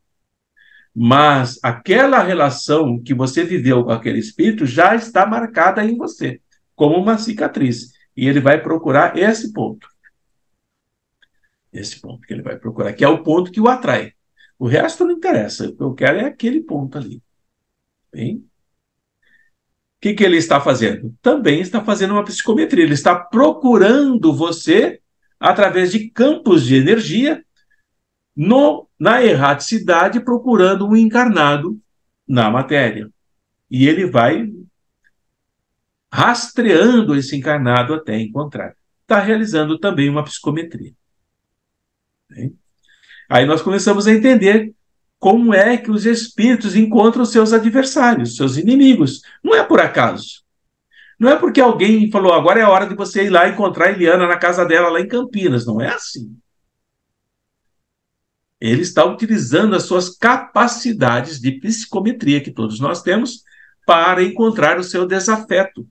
mas aquela relação que você viveu com aquele espírito já está marcada em você, como uma cicatriz. E ele vai procurar esse ponto. Esse ponto que ele vai procurar, que é o ponto que o atrai. O resto não interessa. O que eu quero é aquele ponto ali. Bem? O que ele está fazendo? Também está fazendo uma psicometria. Ele está procurando você através de campos de energia na erraticidade, procurando um encarnado na matéria. E ele vai rastreando esse encarnado até encontrar. Está realizando também uma psicometria. Bem? Aí nós começamos a entender como é que os espíritos encontram seus adversários, seus inimigos. Não é por acaso. Não é porque alguém falou, agora é a hora de você ir lá encontrar a Eliana na casa dela, lá em Campinas. Não é assim. Ele está utilizando as suas capacidades de psicometria, que todos nós temos, para encontrar o seu desafeto.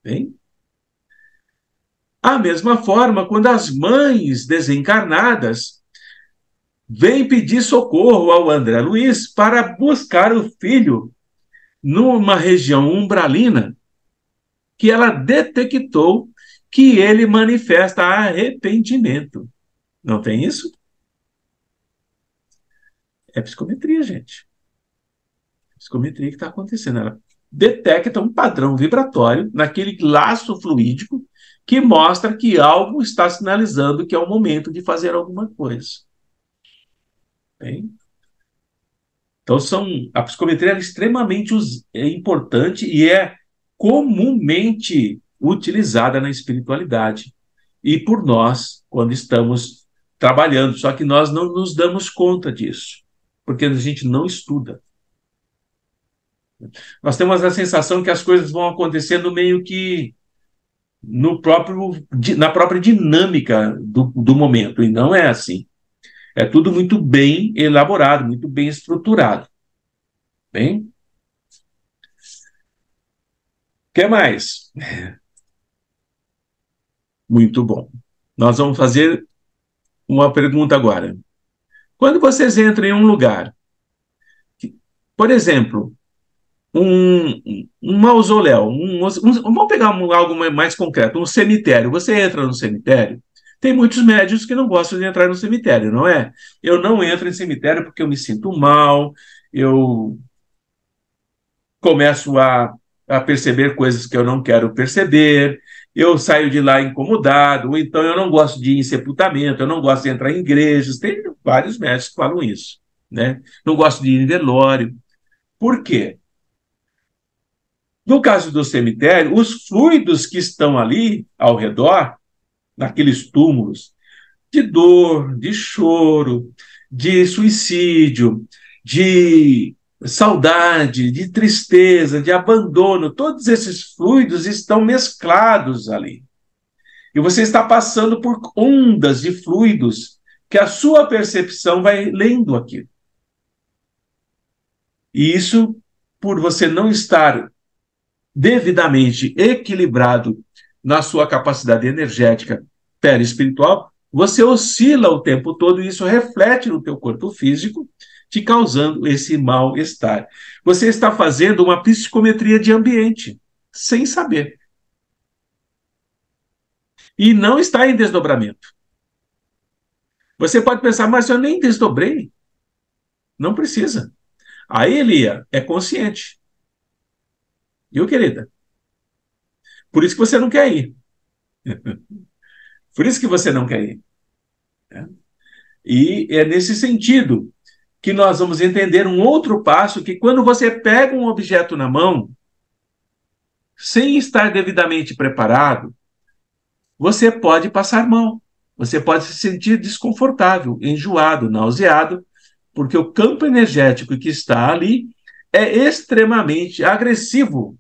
Bem? A mesma forma, quando as mães desencarnadas vêm pedir socorro ao André Luiz para buscar o filho numa região umbralina, que ela detectou que ele manifesta arrependimento. Não tem isso? É psicometria, gente. Psicometria que está acontecendo. Ela detecta um padrão vibratório naquele laço fluídico que mostra que algo está sinalizando que é o momento de fazer alguma coisa. Bem? Então, a psicometria é extremamente importante e é comumente utilizada na espiritualidade. E por nós, quando estamos trabalhando, só que nós não nos damos conta disso, porque a gente não estuda. Nós temos a sensação que as coisas vão acontecendo meio que na própria dinâmica do momento, e não é assim. É tudo muito bem elaborado, muito bem estruturado. Bem? O que mais? Muito bom. Nós vamos fazer uma pergunta agora. Quando vocês entram em um lugar, por exemplo, um mausoléu, vamos pegar algo mais concreto, um cemitério. Você entra no cemitério, tem muitos médiuns que não gostam de entrar no cemitério, não é? Eu não entro em cemitério porque eu me sinto mal, eu começo a perceber coisas que eu não quero perceber, eu saio de lá incomodado, ou então eu não gosto de ir em sepultamento, eu não gosto de entrar em igrejas, tem vários médicos que falam isso, né? Não gosto de ir em velório. Por quê? No caso do cemitério, os fluidos que estão ali ao redor, naqueles túmulos, de dor, de choro, de suicídio, de saudade, de tristeza, de abandono, todos esses fluidos estão mesclados ali. E você está passando por ondas de fluidos que a sua percepção vai lendo aquilo. E isso, por você não estar devidamente equilibrado na sua capacidade energética perispiritual, você oscila o tempo todo e isso reflete no teu corpo físico, te causando esse mal-estar. Você está fazendo uma psicometria de ambiente, sem saber. E não está em desdobramento. Você pode pensar, mas eu nem desdobrei. Não precisa. Aí, Elia, é consciente. Viu, querida? Por isso que você não quer ir. Por isso que você não quer ir. E é nesse sentido que nós vamos entender um outro passo, que quando você pega um objeto na mão, sem estar devidamente preparado, você pode passar mal. Você pode se sentir desconfortável, enjoado, nauseado, porque o campo energético que está ali é extremamente agressivo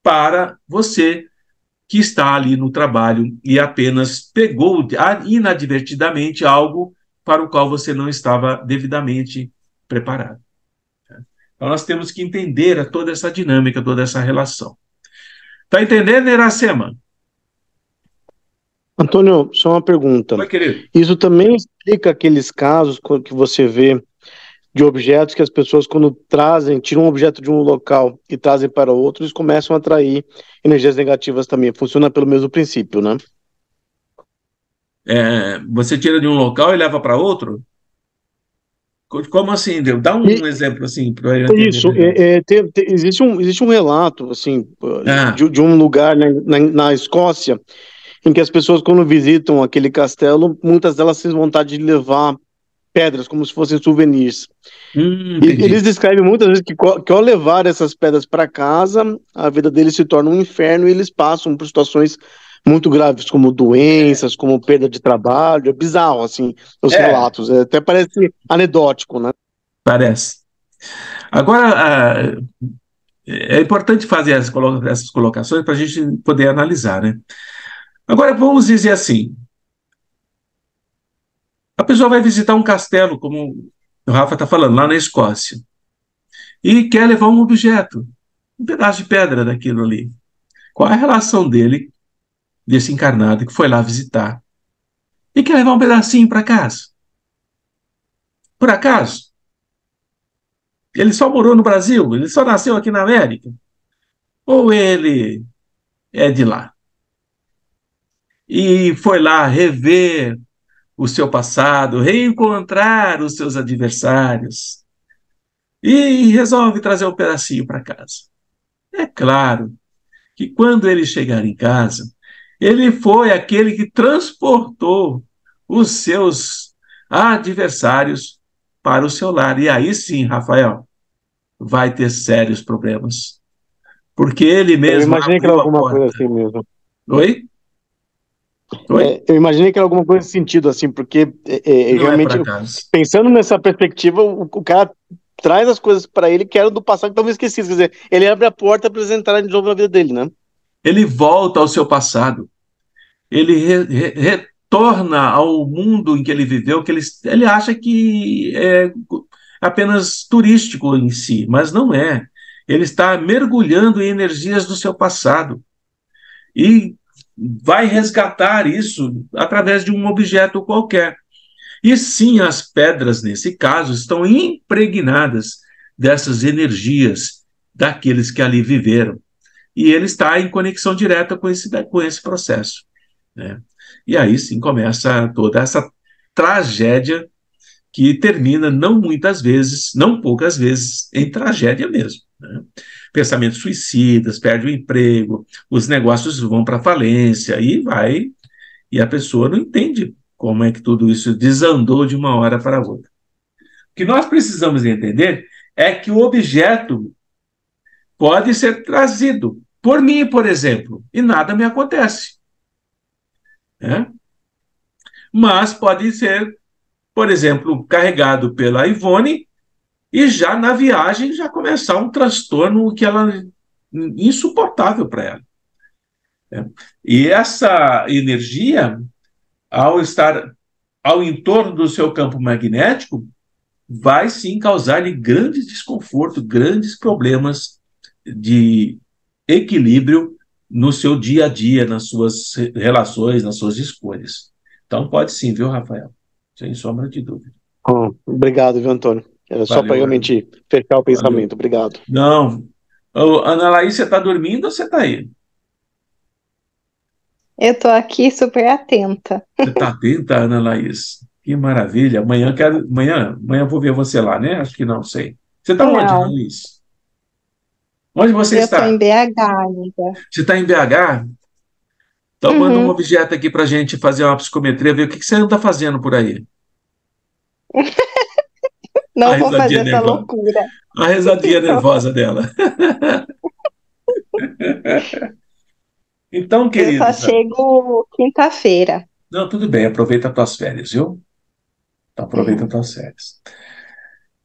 para você que está ali no trabalho e apenas pegou inadvertidamente algo para o qual você não estava devidamente preparado. Então, nós temos que entender toda essa dinâmica, toda essa relação. Está entendendo, Iracema? Antônio, só uma pergunta. Oi, querido. Isso também explica aqueles casos que você vê de objetos que as pessoas, quando trazem, tiram um objeto de um local e trazem para outro, eles começam a atrair energias negativas também. Funciona pelo mesmo princípio, né? Você tira de um local e leva para outro? Como assim? Dá um exemplo assim para eu entender. Isso, existe um relato assim Ah. de um lugar na Escócia em que as pessoas, quando visitam aquele castelo, muitas delas têm vontade de levar pedras como se fossem souvenirs. E eles descrevem muitas vezes que ao levar essas pedras para casa, a vida deles se torna um inferno e eles passam por situações muito graves, como doenças, como perda de trabalho. É bizarro, assim, os relatos. Até parece anedótico, né? Parece. Agora, é importante fazer essas colocações para a gente poder analisar, né? Agora, vamos dizer assim, a pessoa vai visitar um castelo, como o Rafa está falando, lá na Escócia, e quer levar um objeto, um pedaço de pedra daquilo ali. Qual é a relação dele, desse encarnado que foi lá visitar, e quer levar um pedacinho para casa? Por acaso? Ele só morou no Brasil? Ele só nasceu aqui na América? Ou ele é de lá? E foi lá rever o seu passado, reencontrar os seus adversários e resolve trazer um pedacinho para casa. É claro que quando ele chegar em casa, ele foi aquele que transportou os seus adversários para o seu lar. E aí sim, Rafael, vai ter sérios problemas. Porque ele mesmo. Eu imaginei que era alguma coisa assim mesmo. Oi? Eu imaginei que era alguma coisa nesse sentido, assim, porque realmente, pensando nessa perspectiva, o cara traz as coisas para ele que eram do passado que talvez esquecidas. Quer dizer, ele abre a porta para eles entrarem de novo na vida dele, né? Ele volta ao seu passado. Ele retorna ao mundo em que ele viveu, que ele acha que é apenas turístico em si, mas não é. Ele está mergulhando em energias do seu passado. E vai resgatar isso através de um objeto qualquer. E sim, as pedras, nesse caso, estão impregnadas dessas energias daqueles que ali viveram. E ele está em conexão direta com esse processo, né? E aí sim começa toda essa tragédia que termina, não muitas vezes, não poucas vezes, em tragédia mesmo, né? Pensamentos suicidas, perde o emprego, os negócios vão para falência, e a pessoa não entende como é que tudo isso desandou de uma hora para outra. O que nós precisamos entender é que o objeto pode ser trazido por mim, por exemplo, e nada me acontece, né? Mas pode ser, por exemplo, carregado pela Ivone e já na viagem já começar um transtorno que ela insuportável para ela, né? E essa energia, ao estar ao entorno do seu campo magnético, vai sim causar-lhe grandes desconfortos, grandes problemas de equilíbrio no seu dia a dia, nas suas relações, nas suas escolhas. Então pode sim, viu, Rafael? Sem sombra de dúvida. Obrigado, viu, Antônio? Era só para Valeu, realmente fechar o valeu. pensamento. Obrigado. Não. Ô, Ana Laís, você está dormindo ou você está aí? Eu tô aqui super atenta. Você está atenta, Ana Laís? Que maravilha. Amanhã eu vou ver você lá, né? Acho que não, sei. Você está onde, Ana Não, Laís? Onde você eu tô está? em BH ainda. Você está em BH? Então manda um Uhum. objeto aqui para a gente fazer uma psicometria, ver o que você anda fazendo por aí. A Não vou risadinha fazer essa nervosa. loucura. A risadinha nervosa dela. Então, Eu só queridos, chego quinta-feira. não, tudo bem, aproveita as tuas férias, viu? Então, aproveita as Uhum. tuas férias.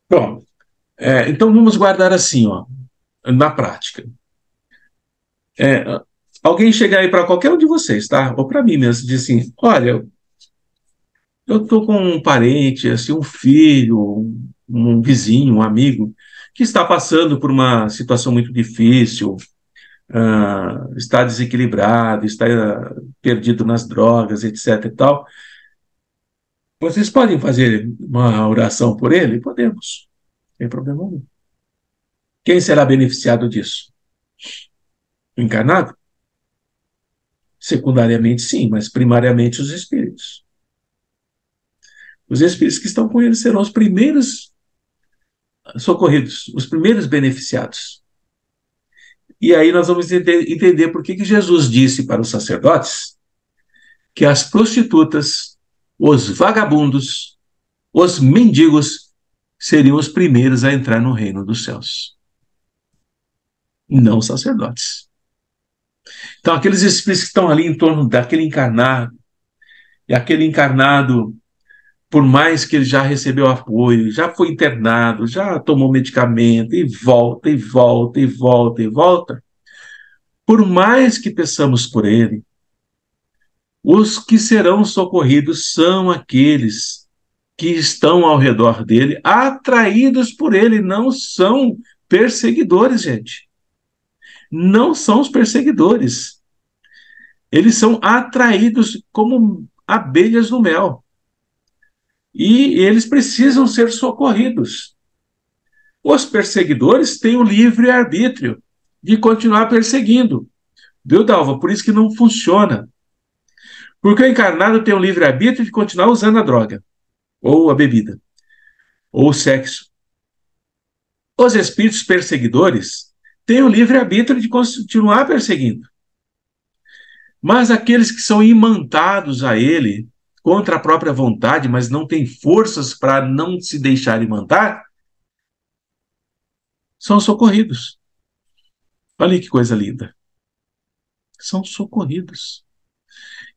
Bom, então vamos guardar assim, ó, na prática. É, alguém chega aí para qualquer um de vocês, tá? Ou para mim mesmo, diz assim: olha, eu estou com um parente, assim, um filho, um vizinho, um amigo, que está passando por uma situação muito difícil, está desequilibrado, está perdido nas drogas, etc. e tal. Vocês podem fazer uma oração por ele? Podemos, sem problema algum. Quem será beneficiado disso? O encarnado? Secundariamente, sim, mas primariamente os espíritos. Os espíritos que estão com ele serão os primeiros socorridos, os primeiros beneficiados. E aí nós vamos entender por que Jesus disse para os sacerdotes que as prostitutas, os vagabundos, os mendigos seriam os primeiros a entrar no reino dos céus, não os sacerdotes. Então, aqueles espíritos que estão ali em torno daquele encarnado, e aquele encarnado, por mais que ele já recebeu apoio, já foi internado, já tomou medicamento, e volta, e volta, e volta, e volta, por mais que peçamos por ele, os que serão socorridos são aqueles que estão ao redor dele, atraídos por ele, não são perseguidores, gente. Não são os perseguidores. Eles são atraídos como abelhas no mel. E eles precisam ser socorridos. Os perseguidores têm o livre-arbítrio de continuar perseguindo. Viu, Dalva? Por isso que não funciona. Porque o encarnado tem o livre-arbítrio de continuar usando a droga, ou a bebida, ou o sexo. Os espíritos perseguidores têm o livre-arbítrio de continuar perseguindo. Mas aqueles que são imantados a ele, contra a própria vontade, mas não têm forças para não se deixar imantar, são socorridos. Olha que coisa linda. São socorridos.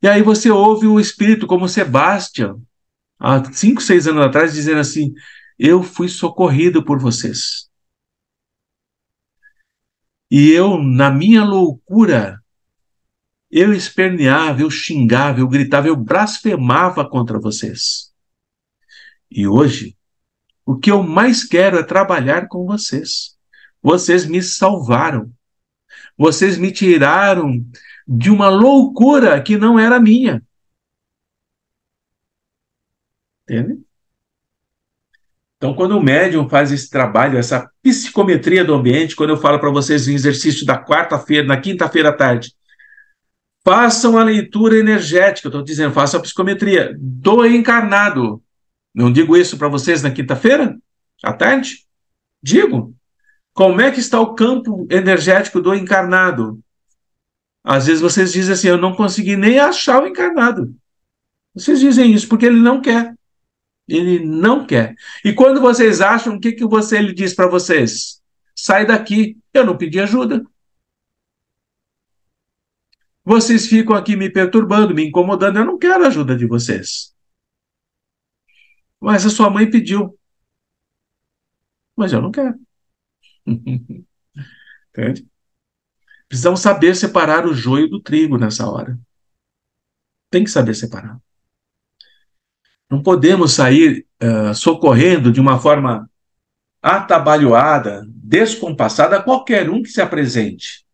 E aí você ouve o espírito como Sebastião, há 5, 6 anos atrás, dizendo assim: eu fui socorrido por vocês. E eu, na minha loucura, eu esperneava, eu xingava, eu gritava, eu blasfemava contra vocês. E hoje, o que eu mais quero é trabalhar com vocês. Vocês me salvaram. Vocês me tiraram de uma loucura que não era minha. Entende? Então, quando o médium faz esse trabalho, essa psicometria do ambiente, quando eu falo para vocês em exercício da quarta-feira, na quinta-feira à tarde, façam a leitura energética, eu estou dizendo, façam a psicometria do encarnado. Não digo isso para vocês na quinta-feira à tarde? Digo. Como é que está o campo energético do encarnado? Às vezes vocês dizem assim: eu não consegui nem achar o encarnado. Vocês dizem isso porque ele não quer. Ele não quer. E quando vocês acham, o que ele diz para vocês? Sai daqui, eu não pedi ajuda. Vocês ficam aqui me perturbando, me incomodando, eu não quero a ajuda de vocês. Mas a sua mãe pediu. Mas eu não quero. Entende? Precisamos saber separar o joio do trigo nessa hora. Tem que saber separar. Não podemos sair socorrendo de uma forma atabalhoada, descompassada, a qualquer um que se apresente.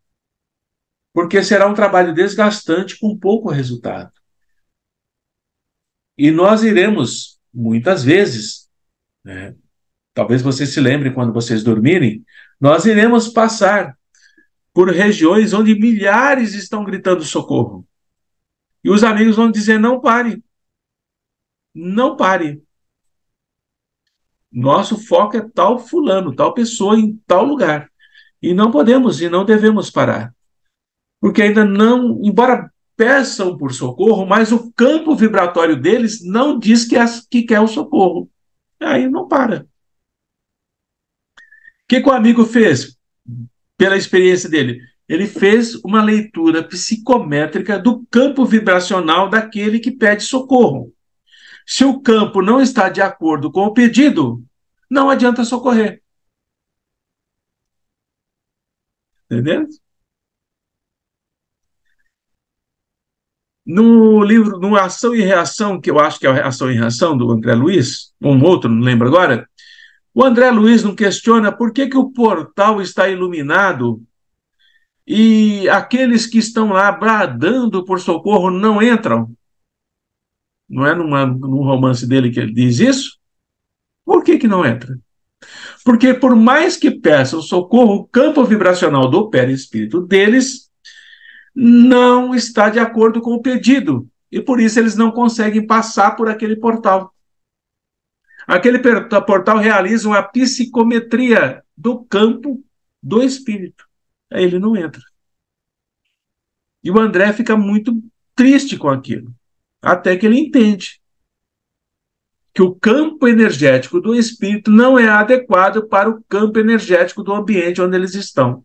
Porque será um trabalho desgastante com pouco resultado. E nós iremos, muitas vezes, né, talvez vocês se lembrem quando vocês dormirem, nós iremos passar por regiões onde milhares estão gritando socorro. E os amigos vão dizer, não pare. Não pare. Nosso foco é tal fulano, tal pessoa em tal lugar. E não podemos e não devemos parar. Porque ainda não, embora peçam por socorro, mas o campo vibratório deles não diz que quer o socorro. Aí não para. O que o amigo fez? Pela experiência dele, ele fez uma leitura psicométrica do campo vibracional daquele que pede socorro. Se o campo não está de acordo com o pedido, não adianta socorrer. Entendeu? No livro, no Ação e Reação, que eu acho que é a Ação e Reação, do André Luiz, um outro, não lembro agora, o André Luiz não questiona por que o portal está iluminado e aqueles que estão lá bradando por socorro não entram. Não é num romance dele que ele diz isso? Por que não entra? Porque por mais que peçam socorro, o campo vibracional do perispírito deles não está de acordo com o pedido. E por isso eles não conseguem passar por aquele portal. Aquele portal realiza uma psicometria do campo do espírito. Aí ele não entra. E o André fica muito triste com aquilo. Até que ele entende que o campo energético do espírito não é adequado para o campo energético do ambiente onde eles estão.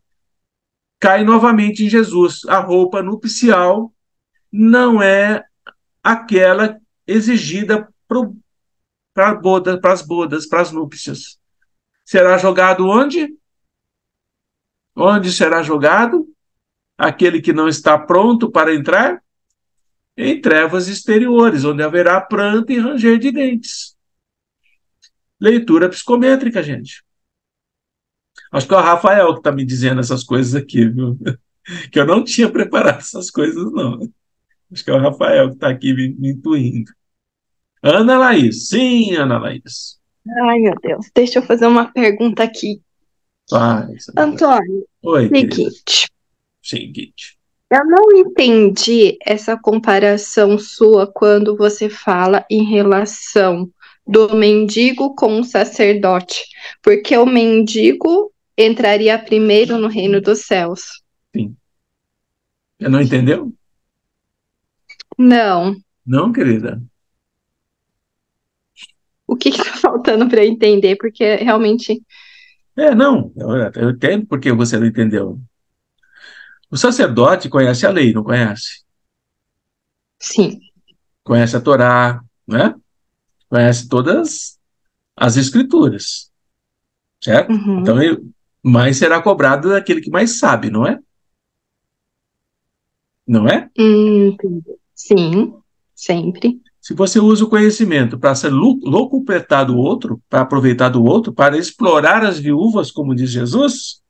Cai novamente em Jesus. A roupa nupcial não é aquela exigida para as bodas, para as núpcias. Será jogado onde? Onde será jogado? Aquele que não está pronto para entrar? Em trevas exteriores, onde haverá pranto e ranger de dentes. Leitura psicométrica, gente. Acho que é o Rafael que está me dizendo essas coisas aqui, viu? Que eu não tinha preparado essas coisas, não. Acho que é o Rafael que está aqui me intuindo. Ana Laís. Sim, Ana Laís. Ai, meu Deus. Deixa eu fazer uma pergunta aqui. Antônio, oi, seguinte. Eu não entendi essa comparação sua quando você fala em relação do mendigo com o sacerdote, porque o mendigo entraria primeiro no reino dos céus. Sim. Você não entendeu? Não. Não, querida? O que está faltando para entender? Porque realmente... Não, eu entendo porque você não entendeu. O sacerdote conhece a lei, não conhece? Sim. Conhece a Torá, né? Conhece todas as escrituras, certo? Uhum. Então, mais será cobrado daquele que mais sabe, não é? Não é? Entendi. Sim, sempre. Se você usa o conhecimento para ser locupletar do outro, para aproveitar do outro, para explorar as viúvas, como diz Jesus,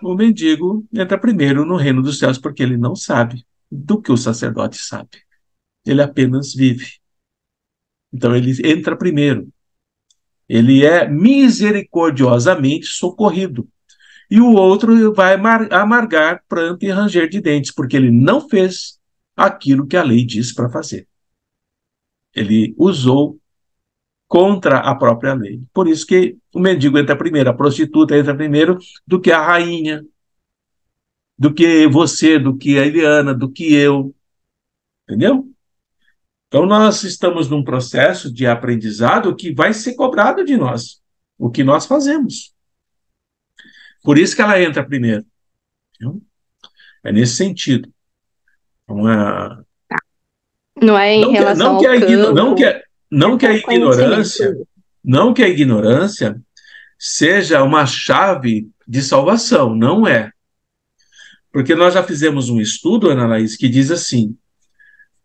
o mendigo entra primeiro no reino dos céus, porque ele não sabe do que o sacerdote sabe. Ele apenas vive. Então ele entra primeiro. Ele é misericordiosamente socorrido. E o outro vai amargar pranto e ranger de dentes, porque ele não fez aquilo que a lei diz para fazer. Ele usou contra a própria lei. Por isso que o mendigo entra primeiro, a prostituta entra primeiro do que a rainha, do que você, do que a Eliana, do que eu. Entendeu? Então, nós estamos num processo de aprendizado que vai ser cobrado de nós, o que nós fazemos. Por isso que ela entra primeiro. Viu? É nesse sentido. Uma... Não é em relação ao campo. Não que a ignorância seja uma chave de salvação, não é. Porque nós já fizemos um estudo, Ana Laís, que diz assim: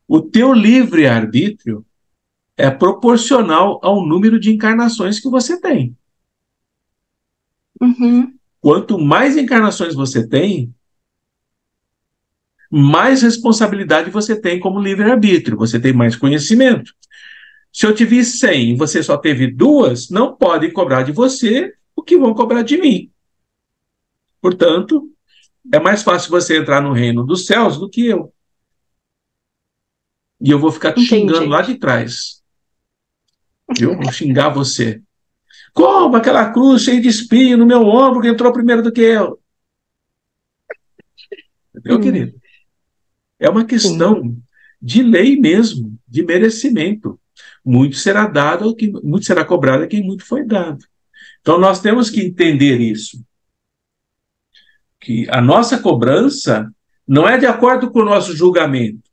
o teu livre-arbítrio é proporcional ao número de encarnações que você tem. Uhum. Quanto mais encarnações você tem, mais responsabilidade você tem como livre-arbítrio, você tem mais conhecimento. Se eu tive 100 e você só teve 2, não podem cobrar de você o que vão cobrar de mim. Portanto, é mais fácil você entrar no reino dos céus do que eu. E eu vou ficar te xingando lá de trás. Eu vou xingar você. Como aquela cruz cheia de espinho no meu ombro que entrou primeiro do que eu? Entendeu, querido? É uma questão de lei mesmo, de merecimento. Muito será dado, muito será cobrado a quem muito foi dado. Então, nós temos que entender isso. Que a nossa cobrança não é de acordo com o nosso julgamento.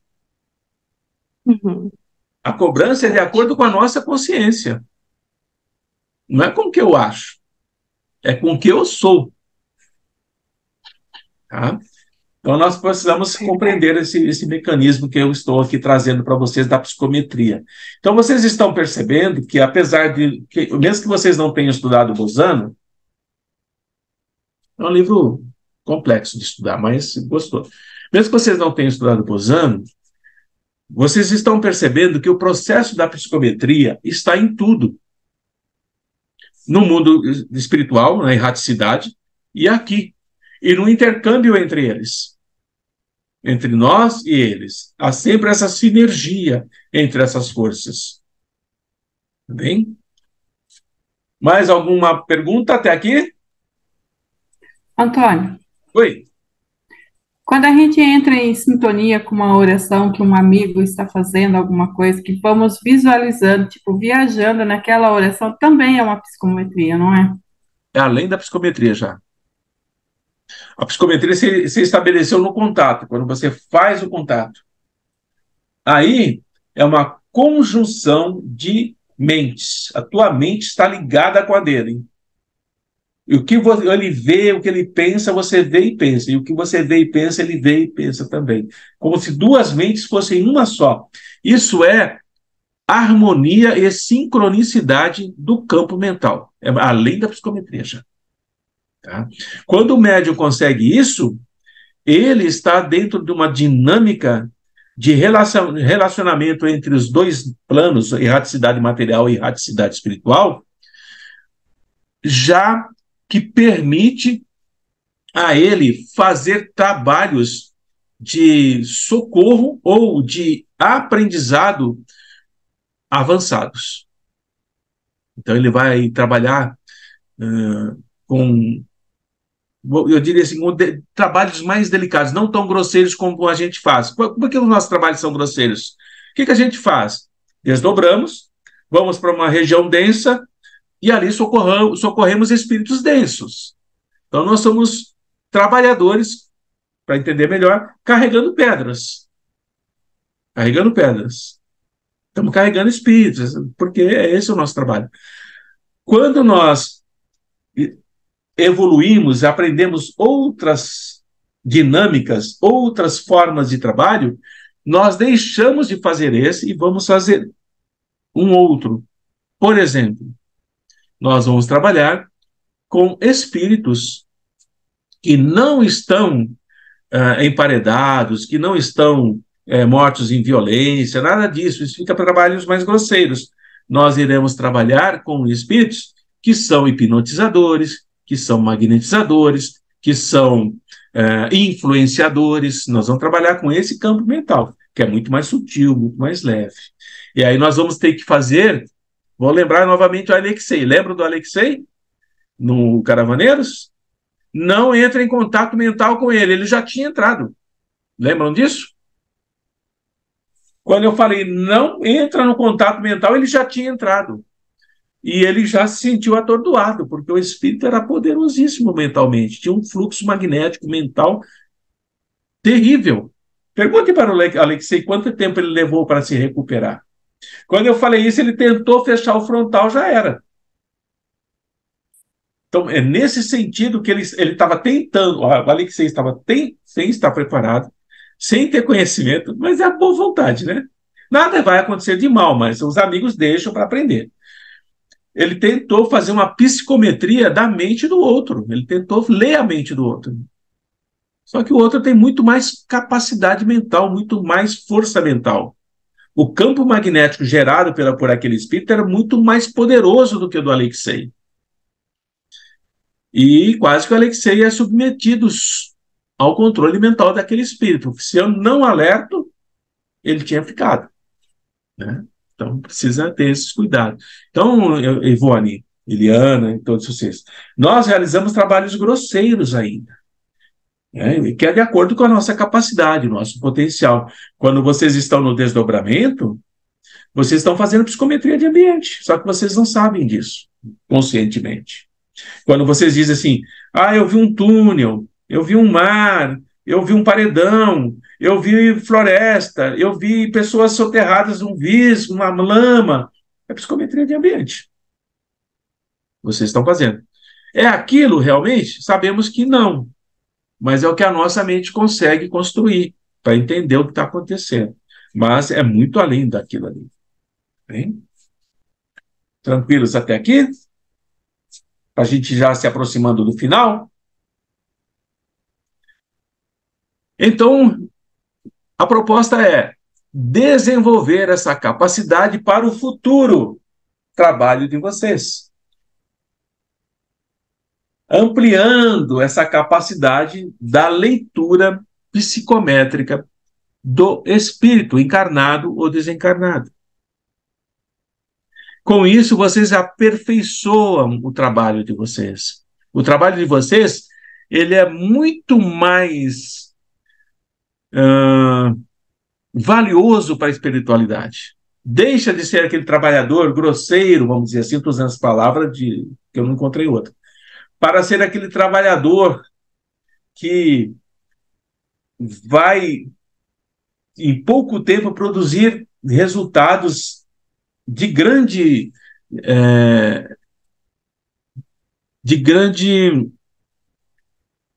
Uhum. A cobrança é de acordo com a nossa consciência. Não é com o que eu acho. É com o que eu sou. Tá? Então, nós precisamos compreender esse mecanismo que eu estou aqui trazendo para vocês da psicometria. Então, vocês estão percebendo que, apesar de... mesmo que vocês não tenham estudado Bozano, é um livro complexo de estudar, mas gostou. Mesmo que vocês não tenham estudado Bozano, vocês estão percebendo que o processo da psicometria está em tudo. No mundo espiritual, na erraticidade, e aqui. E no intercâmbio entre eles. Entre nós e eles. Há sempre essa sinergia entre essas forças. Tá bem? Mais alguma pergunta até aqui? Antônio. Oi. Quando a gente entra em sintonia com uma oração que um amigo está fazendo, alguma coisa, que vamos visualizando, tipo, viajando naquela oração, também é uma psicometria, não é? É além da psicometria já. A psicometria se estabeleceu no contato, quando você faz o contato. Aí é uma conjunção de mentes. A tua mente está ligada com a dele. E o que ele vê, o que ele pensa, você vê e pensa. E o que você vê e pensa, ele vê e pensa também. Como se duas mentes fossem uma só. Isso é harmonia e sincronicidade do campo mental. É além da psicometria já. Tá? Quando o médium consegue isso, ele está dentro de uma dinâmica de relacionamento entre os dois planos, erraticidade material e erraticidade espiritual, já que permite a ele fazer trabalhos de socorro ou de aprendizado avançados. Então, ele vai trabalhar com, eu diria assim, trabalhos mais delicados, não tão grosseiros como a gente faz. Por que os nossos trabalhos são grosseiros? O que a gente faz? Desdobramos, vamos para uma região densa e ali socorremos espíritos densos. Então, nós somos trabalhadores, para entender melhor, carregando pedras. Carregando pedras. Estamos carregando espíritos, porque esse é o nosso trabalho. Quando nós evoluímos, aprendemos outras dinâmicas, outras formas de trabalho, nós deixamos de fazer esse e vamos fazer um outro. Por exemplo, nós vamos trabalhar com espíritos que não estão emparedados, que não estão mortos em violência, nada disso. Isso fica para trabalhos mais grosseiros. Nós iremos trabalhar com espíritos que são hipnotizadores, que são magnetizadores, que são influenciadores. Nós vamos trabalhar com esse campo mental, que é muito mais sutil, muito mais leve. E aí nós vamos ter que fazer, vou lembrar novamente o Alexei. Lembra do Alexei? No Caravaneiros? Não entra em contato mental com ele já tinha entrado. Lembram disso? Quando eu falei, não entra no contato mental, ele já tinha entrado. E ele já se sentiu atordoado, porque o espírito era poderosíssimo mentalmente, tinha um fluxo magnético mental terrível. Pergunte para o Alexei quanto tempo ele levou para se recuperar. Quando eu falei isso, ele tentou fechar o frontal, já era. Então, é nesse sentido que ele estava tentando, o Alexei estava sem estar preparado, sem ter conhecimento, mas é a boa vontade, né? Nada vai acontecer de mal, mas os amigos deixam para aprender. Ele tentou fazer uma psicometria da mente do outro, ele tentou ler a mente do outro. Só que o outro tem muito mais capacidade mental, muito mais força mental. O campo magnético gerado por aquele espírito era muito mais poderoso do que o do Alexei. E quase que o Alexei é submetido ao controle mental daquele espírito. Se eu não alerto, ele tinha ficado, né? Então, precisa ter esses cuidados. Então, Ivone, Eliana e todos vocês, nós realizamos trabalhos grosseiros ainda, né? Que é de acordo com a nossa capacidade, nosso potencial. Quando vocês estão no desdobramento, vocês estão fazendo psicometria de ambiente, só que vocês não sabem disso conscientemente. Quando vocês dizem assim, eu vi um túnel, eu vi um mar, eu vi um paredão, eu vi floresta, eu vi pessoas soterradas num visgo, uma lama, é psicometria de ambiente. Vocês estão fazendo. É aquilo realmente? Sabemos que não, mas é o que a nossa mente consegue construir para entender o que está acontecendo. Mas é muito além daquilo ali. Bem? Tranquilos até aqui? A gente já se aproximando do final. Então, a proposta é desenvolver essa capacidade para o futuro trabalho de vocês. Ampliando essa capacidade da leitura psicométrica do espírito, encarnado ou desencarnado. Com isso, vocês aperfeiçoam o trabalho de vocês. O trabalho de vocês, ele é muito mais valioso para a espiritualidade. Deixa de ser aquele trabalhador grosseiro, vamos dizer assim, estou usando as palavras que eu não encontrei outra, para ser aquele trabalhador que vai, em pouco tempo, produzir resultados de grande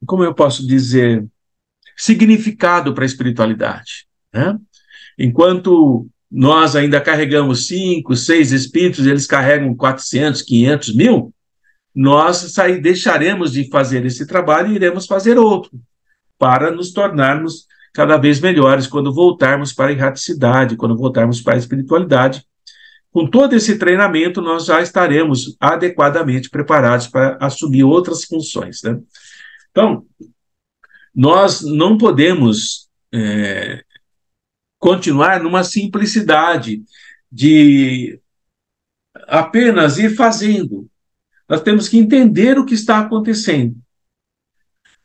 como eu posso dizer, significado para a espiritualidade, né? Enquanto nós ainda carregamos 5, 6 espíritos, eles carregam 400, 500 mil, nós deixaremos de fazer esse trabalho e iremos fazer outro, para nos tornarmos cada vez melhores quando voltarmos para a erraticidade, quando voltarmos para a espiritualidade. Com todo esse treinamento, nós já estaremos adequadamente preparados para assumir outras funções, né? Então, nós não podemos continuar numa simplicidade de apenas ir fazendo. Nós temos que entender o que está acontecendo.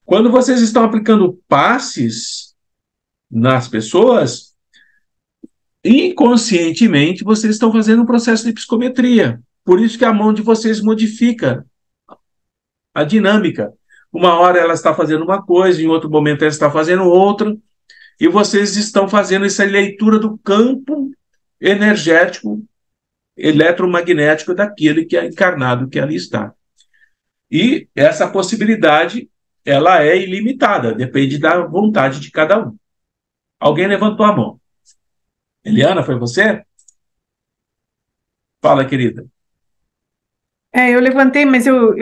Quando vocês estão aplicando passes nas pessoas, inconscientemente vocês estão fazendo um processo de psicometria. Por isso que a mão de vocês modifica a dinâmica. Uma hora ela está fazendo uma coisa, em outro momento ela está fazendo outra, e vocês estão fazendo essa leitura do campo energético, eletromagnético daquele que é encarnado que ali está. E essa possibilidade, ela é ilimitada, depende da vontade de cada um. Alguém levantou a mão. Eliana, foi você? Fala, querida. Eu levantei, mas eu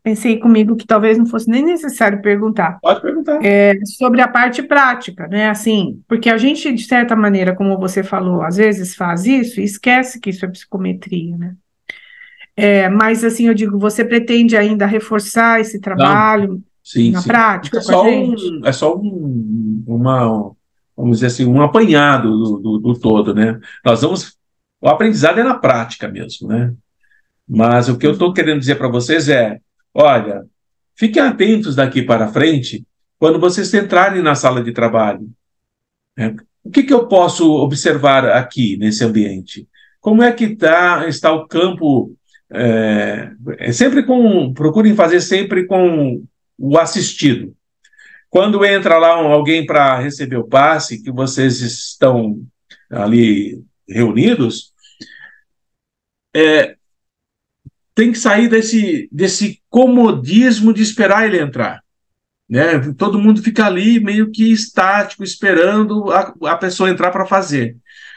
pensei comigo que talvez não fosse nem necessário perguntar. Pode perguntar. Sobre a parte prática, né? Assim, porque a gente, de certa maneira, como você falou, às vezes faz isso e esquece que isso é psicometria, né? Mas, assim, eu digo, você pretende ainda reforçar esse trabalho na prática com a gente? É só vamos dizer assim, um apanhado do todo, né? O aprendizado é na prática mesmo, né? Mas o que eu estou querendo dizer para vocês olha, fiquem atentos daqui para frente quando vocês entrarem na sala de trabalho, né? O que eu posso observar aqui nesse ambiente? Como é que está o campo? Procurem fazer sempre com o assistido. Quando entra lá alguém para receber o passe, que vocês estão ali reunidos, tem que sair desse comodismo de esperar ele entrar. Né? Todo mundo fica ali meio que estático, esperando a pessoa entrar para fazer.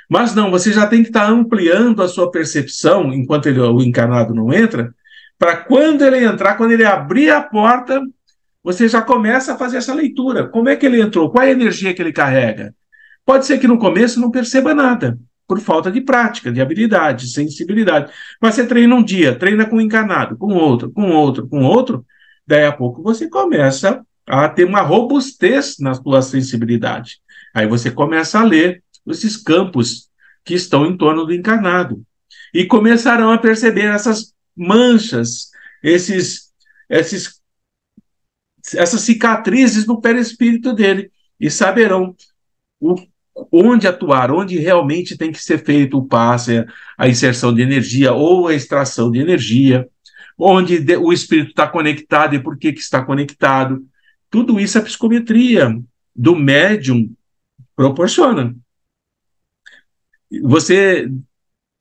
Mas não, você já tem que estar ampliando a sua percepção, enquanto o encarnado não entra, para quando ele entrar, quando ele abrir a porta, você já começa a fazer essa leitura. Como é que ele entrou? Qual é a energia que ele carrega? Pode ser que no começo não perceba nada, por falta de prática, de habilidade, de sensibilidade. Mas você treina um dia, treina com um encarnado, com outro, com outro, com outro, daí a pouco você começa a ter uma robustez na sua sensibilidade. Aí você começa a ler esses campos que estão em torno do encarnado. E começarão a perceber essas manchas, essas cicatrizes no perispírito dele, e saberão onde atuar, onde realmente tem que ser feito o passe, a inserção de energia ou a extração de energia, onde o espírito está conectado e por que está conectado. Tudo isso a psicometria do médium proporciona.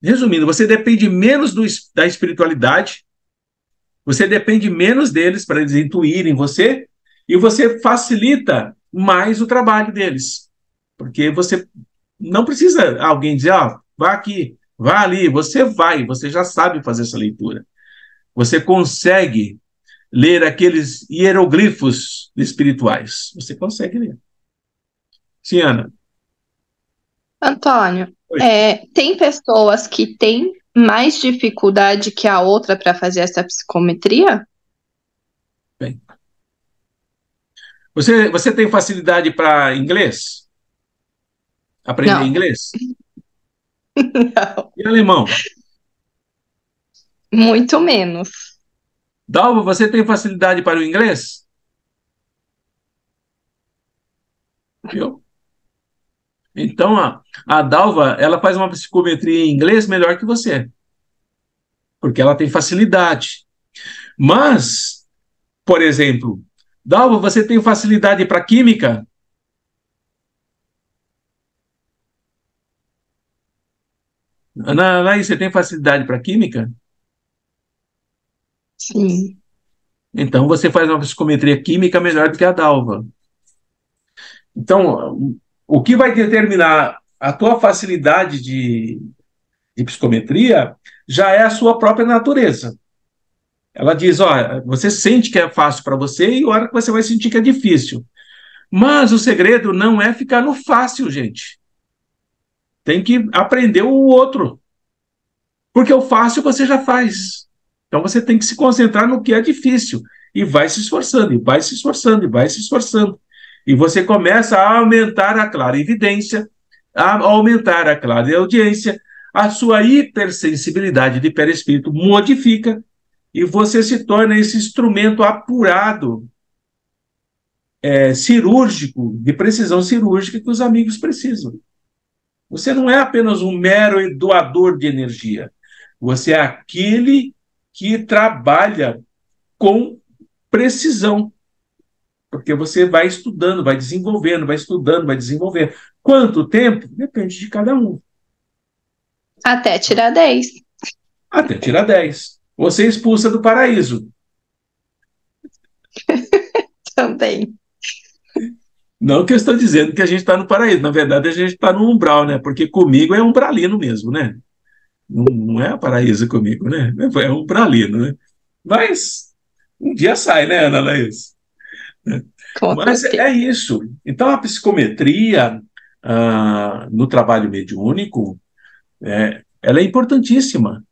Resumindo, você depende menos da espiritualidade, você depende menos deles para eles intuírem você, e você facilita mais o trabalho deles. Porque você não precisa alguém dizer, vá aqui, vá ali, você já sabe fazer essa leitura. Você consegue ler aqueles hieroglifos espirituais. Você consegue ler. Sim, Ana. Antônio, tem pessoas que têm mais dificuldade que a outra para fazer essa psicometria? Bem. Você tem facilidade para inglês? Aprender Não. inglês? Não. E alemão? Muito menos. Dalva, você tem facilidade para o inglês? Viu? Então, a Dalva, ela faz uma psicometria em inglês melhor que você, porque ela tem facilidade. Mas, por exemplo, Dalva, você tem facilidade para química? Anaí, você tem facilidade para química? Sim. Então, você faz uma psicometria química melhor do que a Dalva. Então, o que vai determinar a tua facilidade de psicometria já é a sua própria natureza. Ela diz, você sente que é fácil para você e a hora que você vai sentir que é difícil. Mas o segredo não é ficar no fácil, gente. Tem que aprender o outro. Porque o fácil você já faz. Então você tem que se concentrar no que é difícil. E vai se esforçando, e vai se esforçando, e vai se esforçando. E você começa a aumentar a clarividência, a aumentar a clareaudiência, a sua hipersensibilidade de perispírito modifica, e você se torna esse instrumento apurado, cirúrgico, de precisão cirúrgica que os amigos precisam. Você não é apenas um mero doador de energia. Você é aquele que trabalha com precisão. Porque você vai estudando, vai desenvolvendo, vai estudando, vai desenvolvendo. Quanto tempo? Depende de cada um. Até tirar 10. Até tirar 10. Você expulsa do paraíso. Também. Não que eu estou dizendo que a gente está no paraíso. Na verdade, a gente está no umbral, né? Porque comigo é umbralino mesmo, né? Não é paraíso comigo, né? É umbralino, né? Mas um dia sai, né, Ana Laís? Mas é isso. Então, a psicometria no trabalho mediúnico, ela é importantíssima.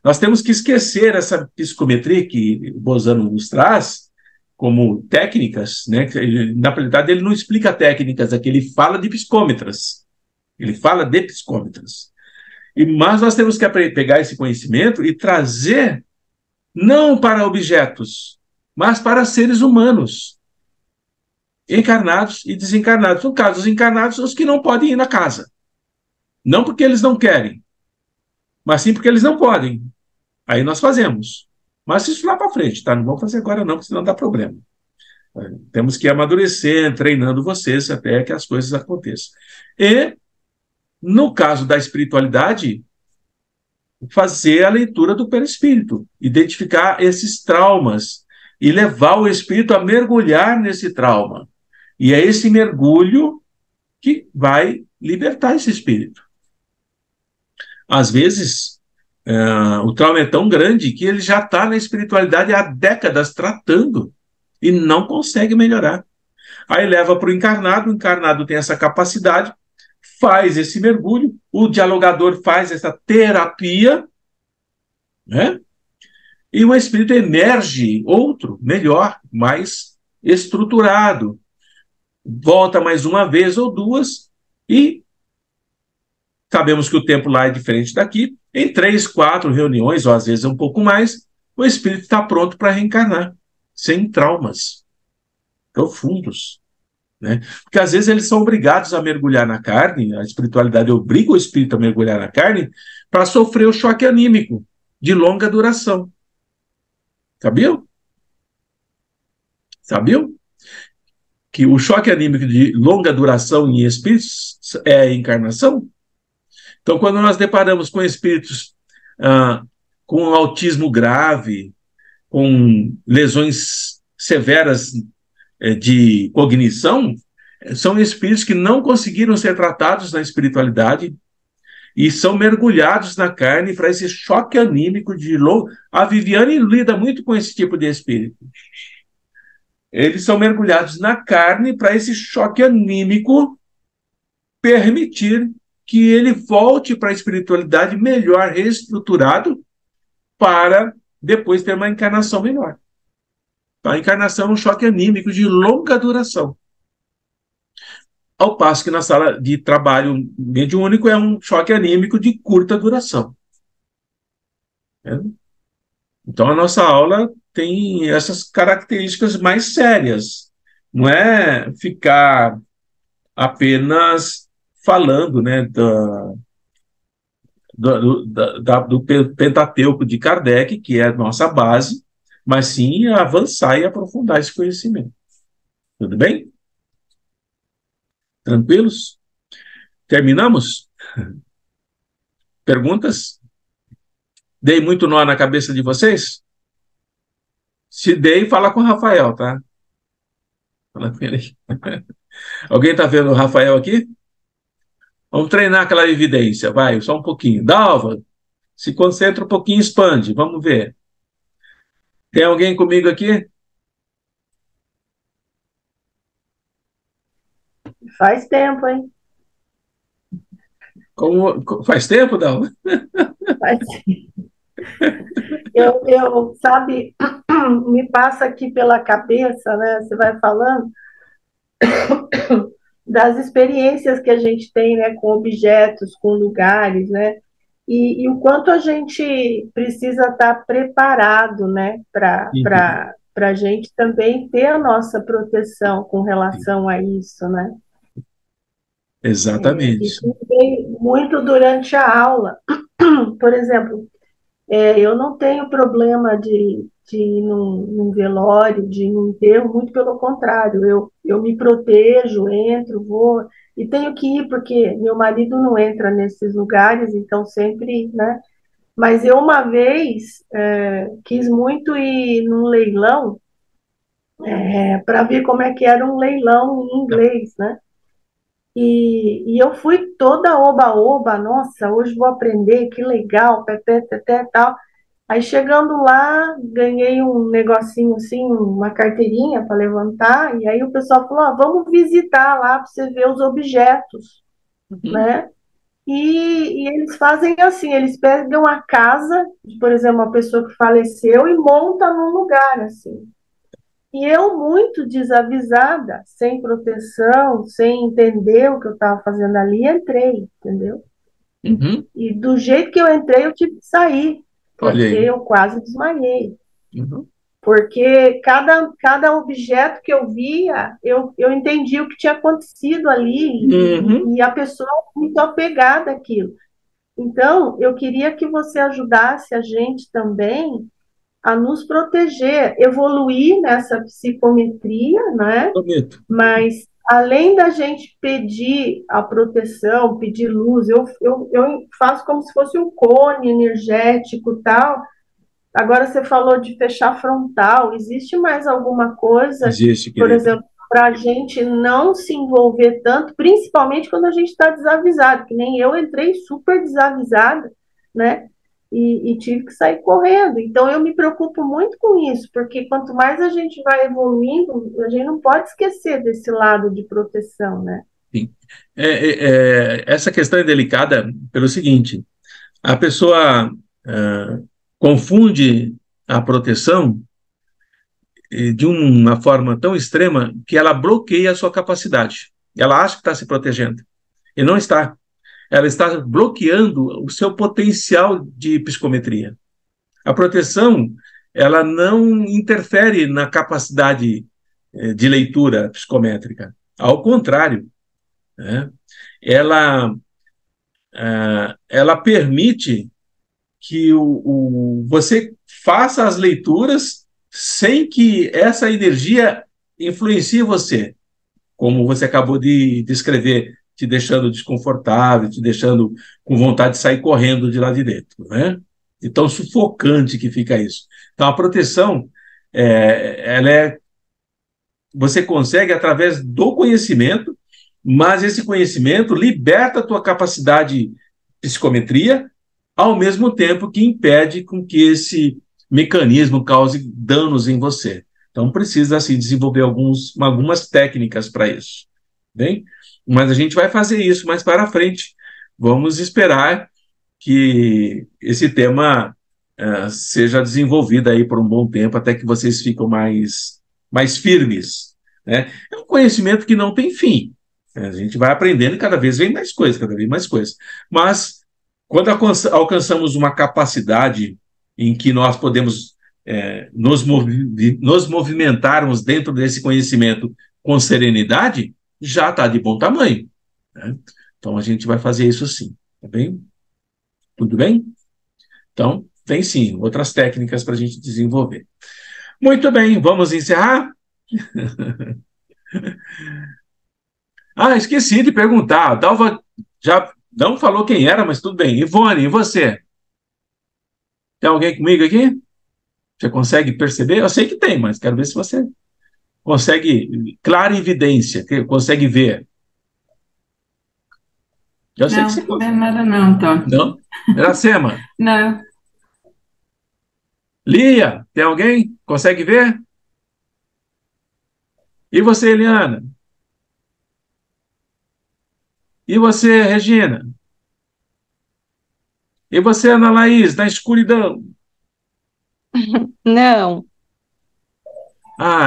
Nós temos que esquecer essa psicometria que o Bozano nos traz como técnicas, né? Na realidade, ele não explica técnicas aqui, ele fala de psicômetras. Ele fala de psicômetras. Mas nós temos que pegar esse conhecimento e trazer não para objetos, mas para seres humanos. encarnados e desencarnados. No caso dos encarnados, os que não podem ir na casa. Não porque eles não querem, mas sim porque eles não podem. Aí nós fazemos. Mas isso lá para frente, tá? Não vamos fazer agora não, porque senão dá problema. Temos que amadurecer, treinando vocês até que as coisas aconteçam. E, no caso da espiritualidade, fazer a leitura do perispírito, identificar esses traumas e levar o espírito a mergulhar nesse trauma. E é esse mergulho que vai libertar esse espírito. Às vezes, o trauma é tão grande que ele já está na espiritualidade há décadas tratando e não consegue melhorar. Aí leva para o encarnado tem essa capacidade, faz esse mergulho, o dialogador faz essa terapia, né? E o espírito emerge outro, melhor, mais estruturado, volta mais uma vez ou duas, e sabemos que o tempo lá é diferente daqui, em 3, 4 reuniões, ou às vezes um pouco mais, o espírito está pronto para reencarnar, sem traumas profundos, né? Porque às vezes eles são obrigados a mergulhar na carne, a espiritualidade obriga o espírito a mergulhar na carne para sofrer o choque anímico de longa duração. Sabiam? Sabiam? Que o choque anímico de longa duração em espíritos é a encarnação? Então, quando nós deparamos com espíritos com autismo grave, com lesões severas de cognição, são espíritos que não conseguiram ser tratados na espiritualidade e são mergulhados na carne para esse choque anímico de longo. A Viviane lida muito com esse tipo de espírito. Eles são mergulhados na carne para esse choque anímico permitir que ele volte para a espiritualidade melhor reestruturado para depois ter uma encarnação melhor. A encarnação é um choque anímico de longa duração. Ao passo que na sala de trabalho mediúnico é um choque anímico de curta duração. Então a nossa aula tem essas características mais sérias. Não é ficar apenas falando, né, do Pentateuco de Kardec, que é a nossa base, mas sim avançar e aprofundar esse conhecimento. Tudo bem? Tranquilos? Terminamos? Perguntas? Dei muito nó na cabeça de vocês? Se dei, fala com o Rafael, tá? Fala com ele. Alguém está vendo o Rafael aqui? Vamos treinar aquela evidência, vai, só um pouquinho. Dalva, se concentra um pouquinho, expande, vamos ver. Tem alguém comigo aqui? Faz tempo, hein? Faz tempo, Dalva? Faz tempo. Sabe, me passa aqui pela cabeça, né? Você vai falando das experiências que a gente tem, né, com objetos, com lugares, né? E o quanto a gente precisa estar preparado, né, para a gente também ter a nossa proteção com relação a isso, né? Exatamente. Isso veio muito durante a aula. Por exemplo, eu não tenho problema de ir num velório, de ir num enterro, muito pelo contrário, eu me protejo, entro, vou, e tenho que ir porque meu marido não entra nesses lugares, então sempre, né? Mas eu uma vez quis muito ir num leilão para ver como é que era um leilão em inglês, né? E eu fui toda oba-oba, nossa, hoje vou aprender, que legal, pepé, teté, tal. Aí chegando lá, ganhei um negocinho assim, uma carteirinha para levantar, e aí o pessoal falou, vamos visitar lá para você ver os objetos, né? E eles fazem assim, eles pegam a casa, por exemplo, uma pessoa que faleceu e monta num lugar, assim. E eu, muito desavisada, sem proteção, sem entender o que eu estava fazendo ali, entrei, entendeu? Uhum. E do jeito que eu entrei, eu tive que sair, Olha porque aí. eu quase desmaiei. Uhum. porque cada objeto que eu via, eu entendi o que tinha acontecido ali, e a pessoa muito apegada àquilo. Então, eu queria que você ajudasse a gente também a nos proteger, evoluir nessa psicometria, né? Prometo. Mas, além da gente pedir a proteção, pedir luz, eu faço como se fosse um cone energético e tal. Agora, você falou de fechar frontal. Existe mais alguma coisa, Existe, por querido. exemplo, para a gente não se envolver tanto, principalmente quando a gente está desavisado, que nem eu entrei super desavisada, né? E tive que sair correndo. Então, eu me preocupo muito com isso, porque quanto mais a gente vai evoluindo, a gente não pode esquecer desse lado de proteção, né? Sim. Essa questão é delicada pelo seguinte: a pessoa confunde a proteção de uma forma tão extrema que ela bloqueia a sua capacidade. Ela acha que está se protegendo, e não está. Ela está bloqueando o seu potencial de psicometria. A proteção, ela não interfere na capacidade de leitura psicométrica. Ao contrário, né? ela, ela permite que você faça as leituras sem que essa energia influencie você, como você acabou de descrever, te deixando desconfortável, te deixando com vontade de sair correndo de lá de dentro, né? E tão sufocante que fica isso. Então, a proteção, você consegue através do conhecimento, mas esse conhecimento liberta a tua capacidade de psicometria, ao mesmo tempo que impede com que esse mecanismo cause danos em você. Então, precisa, assim, desenvolver algumas técnicas para isso. Bem? Mas a gente vai fazer isso mais para frente. Vamos esperar que esse tema seja desenvolvido aí por um bom tempo, até que vocês ficam mais firmes. Né? É um conhecimento que não tem fim. A gente vai aprendendo e cada vez vem mais coisas, cada vez mais coisas. Mas, quando alcançamos uma capacidade em que nós podemos nos movimentarmos dentro desse conhecimento com serenidade, já está de bom tamanho. Né? Então, a gente vai fazer isso sim. Tá bem? Tudo bem? Então, tem sim outras técnicas para a gente desenvolver. Muito bem, vamos encerrar? Esqueci de perguntar. A Dalva já não falou quem era, mas tudo bem. Ivone, e você? Tem alguém comigo aqui? Você consegue perceber? Eu sei que tem, mas quero ver se você consegue, clara evidência, consegue ver. Eu sei que você Não, não é nada não, Antônio. Não? Iracema? Não. Lia, tem alguém? Consegue ver? E você, Eliana? E você, Regina? E você, Ana Laís, na escuridão? Não.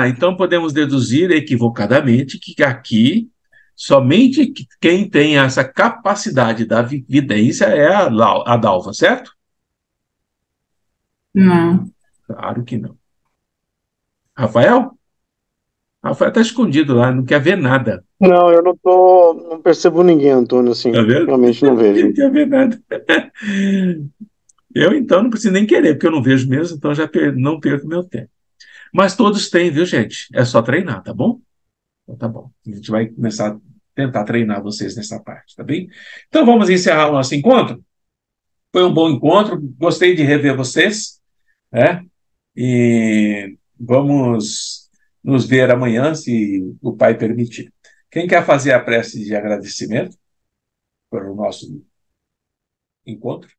Então podemos deduzir equivocadamente que aqui somente quem tem essa capacidade da vidência é a Dalva, certo? Não. Claro que não. Rafael? Rafael está escondido lá, não quer ver nada. Não, eu não percebo ninguém, Antônio, assim. Tá vendo? Realmente não vejo. Não quer ver nada. Eu, então, não preciso nem querer, porque eu não vejo mesmo, então já não perco meu tempo. Mas todos têm, viu, gente? É só treinar, tá bom? Então, tá bom. A gente vai começar a tentar treinar vocês nessa parte, tá bem? Então, vamos encerrar o nosso encontro. Foi um bom encontro, gostei de rever vocês, né? E vamos nos ver amanhã, se o Pai permitir. Quem quer fazer a prece de agradecimento por o nosso encontro?